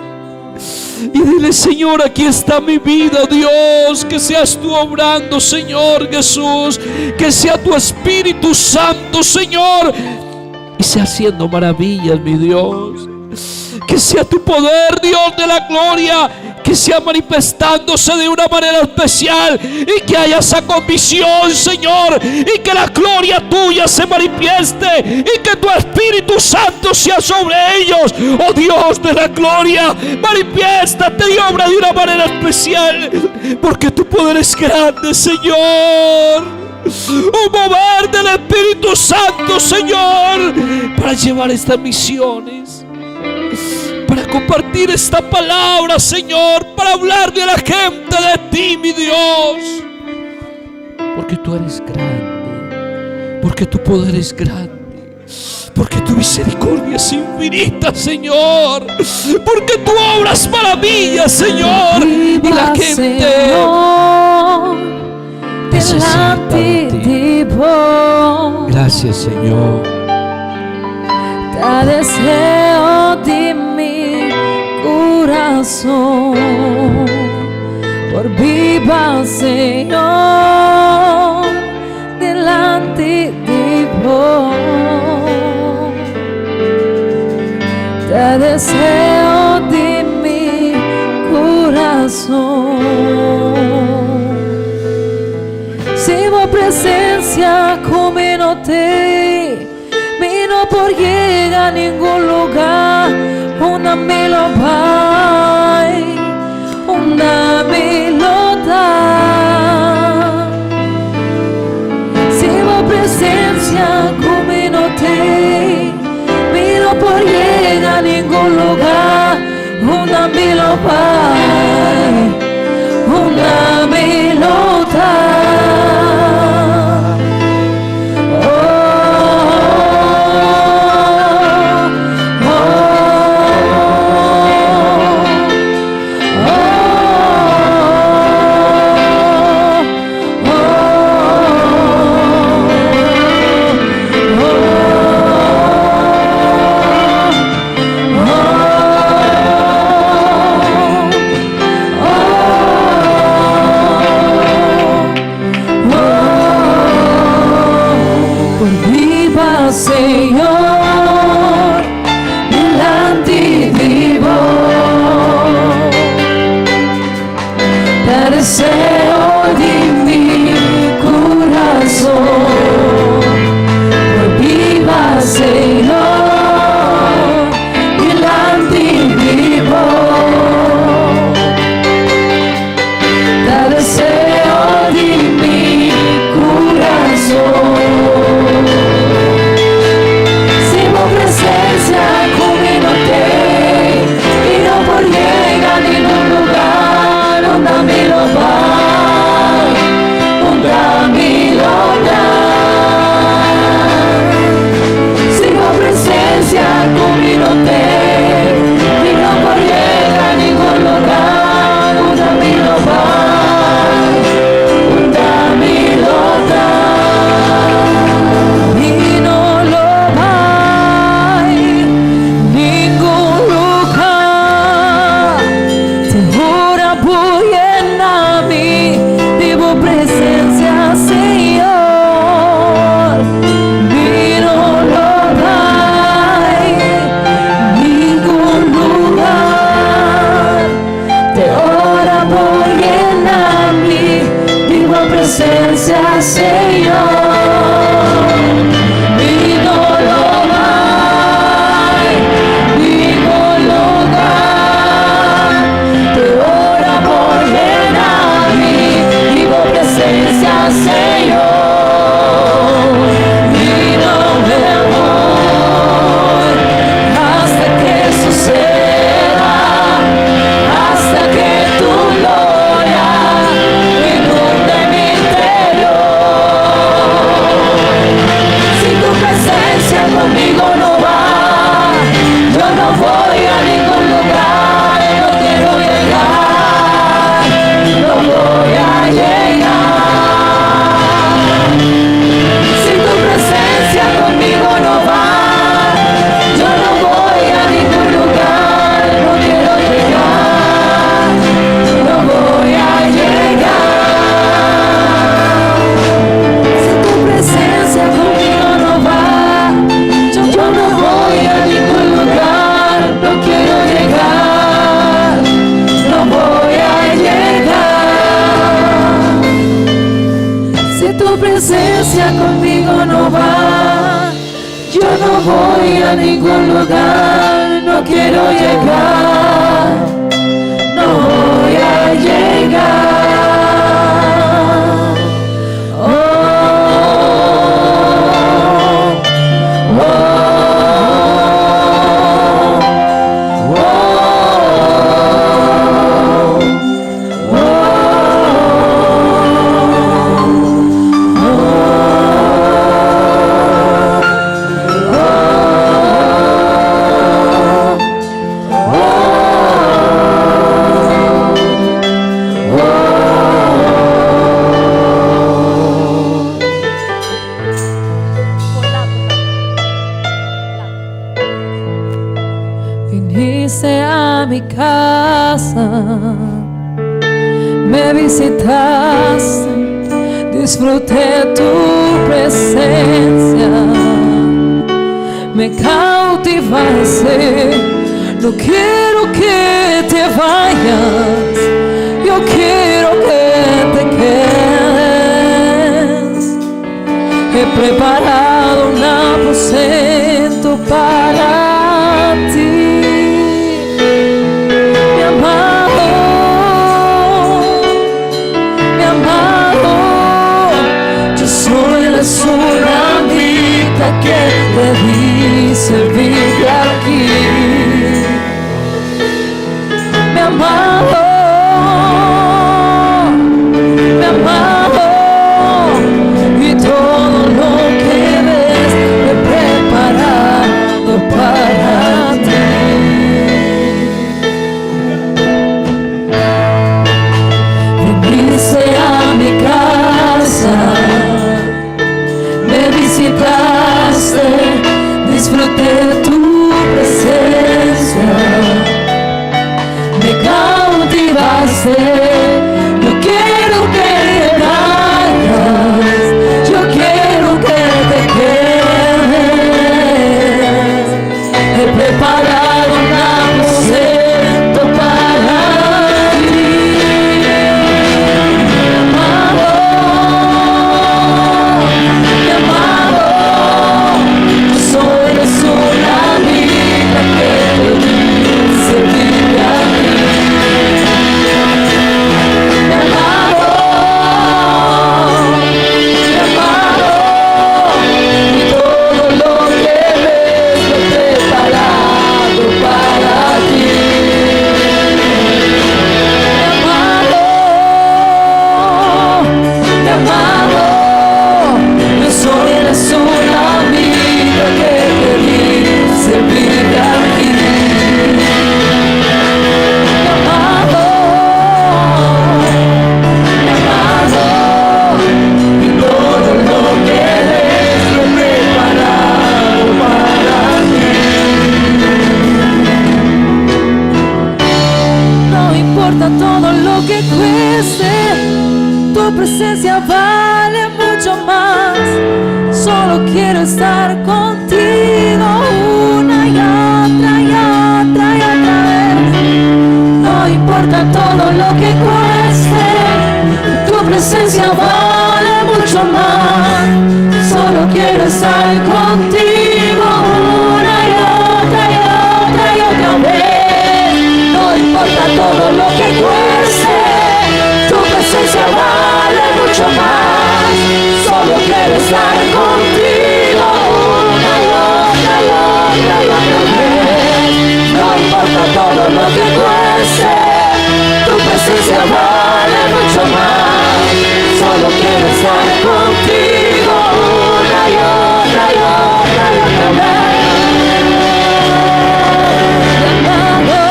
y dile: Señor, aquí está mi vida, Dios. Que seas tú obrando, Señor Jesús. Que sea tu Espíritu Santo, Señor, y sea haciendo maravillas, mi Dios. Que sea tu poder, Dios de la gloria, que sea manifestándose de una manera especial, y que haya esa convicción, Señor, y que la gloria tuya se manifieste, y que tu Espíritu Santo sea sobre ellos. Oh Dios de la gloria, manifiéstate y obra de una manera especial, porque tu poder es grande, Señor. Un mover del Espíritu Santo, Señor, para llevar estas misiones, para compartir esta palabra, Señor, para hablarle a la gente de ti, mi Dios. Porque tú eres grande, porque tu poder es grande, porque tu misericordia es infinita, Señor, porque tú obras maravillas, Señor, y la gente necesita de ti. Gracias, Señor. Te deseo de mi corazón, por viva, Señor, delante de vos. Te deseo de mi corazón. Siamo presencia come no te, mi no por llegar a ningún lugar. Una me lo vai, una me lo da. Siamo presencia come no te, mi no por llegar a ningún lugar. Una me lo vai, una me lo da. presencia conmigo no va. Yo no voy a ningún lugar, no quiero llegar, no voy a llegar. Viniste a mi casa, me visitaste, disfruté tu presencia, me cautivaste. No quiero que te vayas, yo quiero que te quedes. He preparado un aposento para ti. Que debí servirte aquí, mi amado, y todo lo que ves he preparado para ti. Viniste a mi casa, me visitaste, disfruté tu presencia, me cautivaste. No quiero que te vayas, yo quiero que te quedes. He preparado un aposento para ti, mi amado, mi amado. Soy una vida que debí servirte a ti, mi amado, y todo lo que ves lo he preparado para ti, mi amado, yo soy una vida que debí servirte a ti, mi amado, y todo lo que ves lo he preparado para ti. No importa todo lo que cueste, tu presencia vale mucho más. Solo quiero estar contigo una y otra y otra y otra vez. No importa todo lo que cueste, tu presencia vale mucho más. Solo quiero estar contigo una y otra y otra y otra vez. No importa todo lo que cueste, tu presencia vale mucho más. Solo quiero estar contigo una y otra y otra y otra vez. No importa todo lo que cueste, tu presencia vale mucho más. Solo quiero estar contigo una y otra y otra y otra vez. Amado,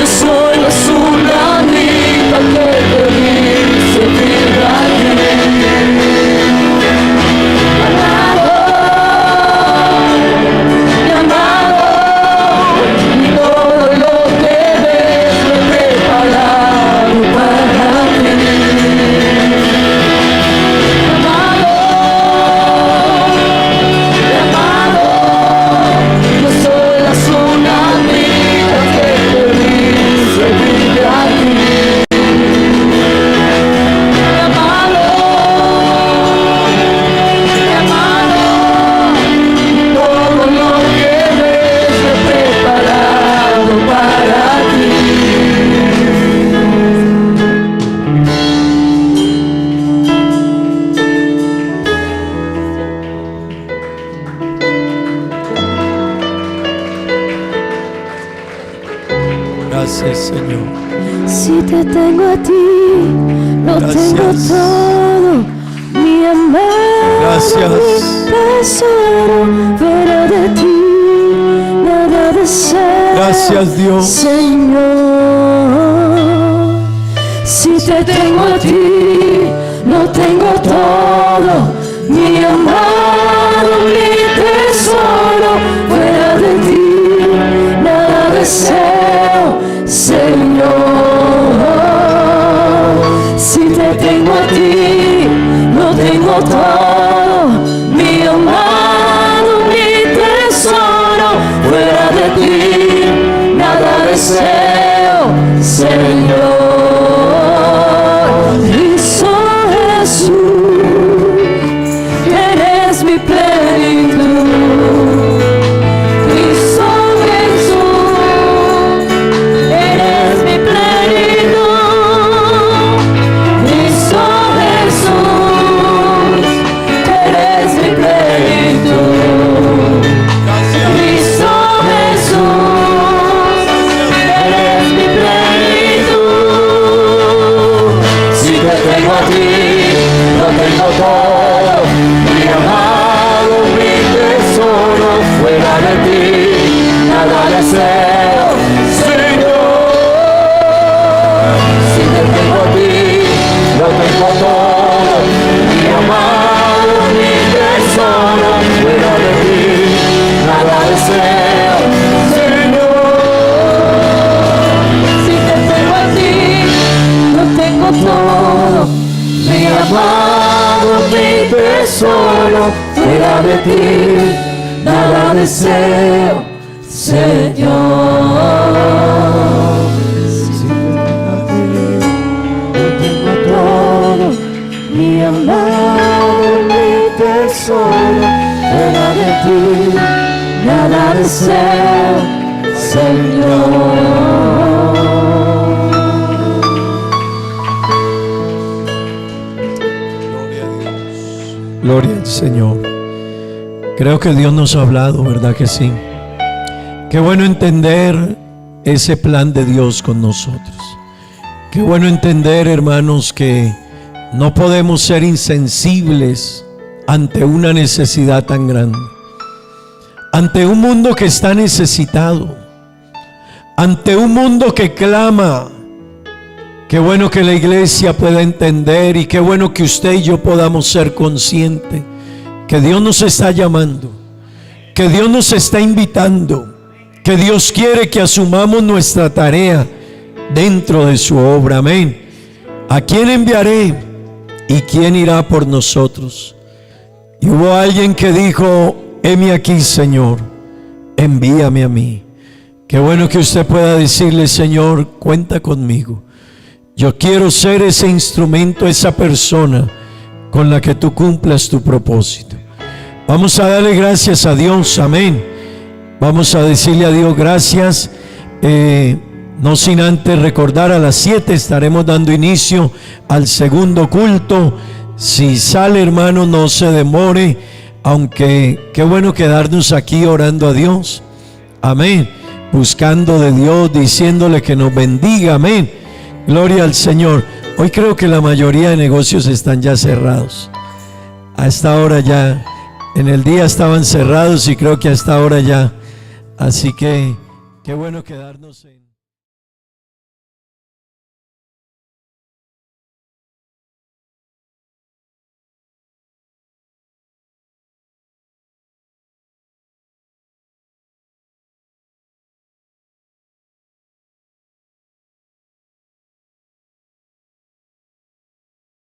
yo soy la tsunamita que debí servirte a ti. Gracias, Señor. Si te tengo a ti, lo Gracias. tengo todo. Mi amor, Gracias. tesoro, fuera de ti, nada deseo. Gracias, Dios. Señor, si te tengo a ti, lo tengo todo. Mi amado, mi tesoro, fuera de ti, nada deseo, Señor. Si te tengo a ti, lo tengo todo. Mi amado, mi tesoro, fuera de ti, nada deseo, Señor. Cristo Jesús, eres mi plenitud. Cristo Jesús, eres mi plenitud. Cristo Jesús, eres mi plenitud. Cristo Jesús, eres mi plenitud. Si te tengo a ti, lo tengo todo. Mi amado, mi tesoro, fuera de ti, nada deseo, Señor. Si te tengo a ti, lo tengo todo. Mi amado, mi tesoro, fuera de ti, nada deseo, Señor. Si te tengo a ti, lo tengo todo. Mi amado, mi tesoro, fuera de ti, nada deseo, Señor. Si lo tengo todo, mi amado, mi tesoro, fuera de ti, nada deseo, Señor. Gloria al Señor. Creo que Dios nos ha hablado, ¿verdad que sí? Qué bueno entender ese plan de Dios con nosotros. Qué bueno entender, hermanos, que no podemos ser insensibles ante una necesidad tan grande, ante un mundo que está necesitado, ante un mundo que clama. Qué bueno que la iglesia pueda entender, y qué bueno que usted y yo podamos ser conscientes que Dios nos está llamando, que Dios nos está invitando, que Dios quiere que asumamos nuestra tarea dentro de su obra. Amén. ¿A quién enviaré y quién irá por nosotros? Y hubo alguien que dijo: heme aquí, Señor, envíame a mí. Qué bueno que usted pueda decirle: Señor, cuenta conmigo. Yo quiero ser ese instrumento, esa persona con la que tú cumplas tu propósito. Vamos a darle gracias a Dios, amén. Vamos a decirle a Dios gracias. No sin antes recordar, a las 7 estaremos dando inicio al segundo culto. Si sale, hermano, no se demore, aunque qué bueno quedarnos aquí orando a Dios, amén, buscando de Dios, diciéndole que nos bendiga, amén. Gloria al Señor. Hoy creo que la mayoría de negocios están ya cerrados. A esta hora ya, en el día estaban cerrados y creo que a esta hora ya. Así que qué bueno quedarnos en...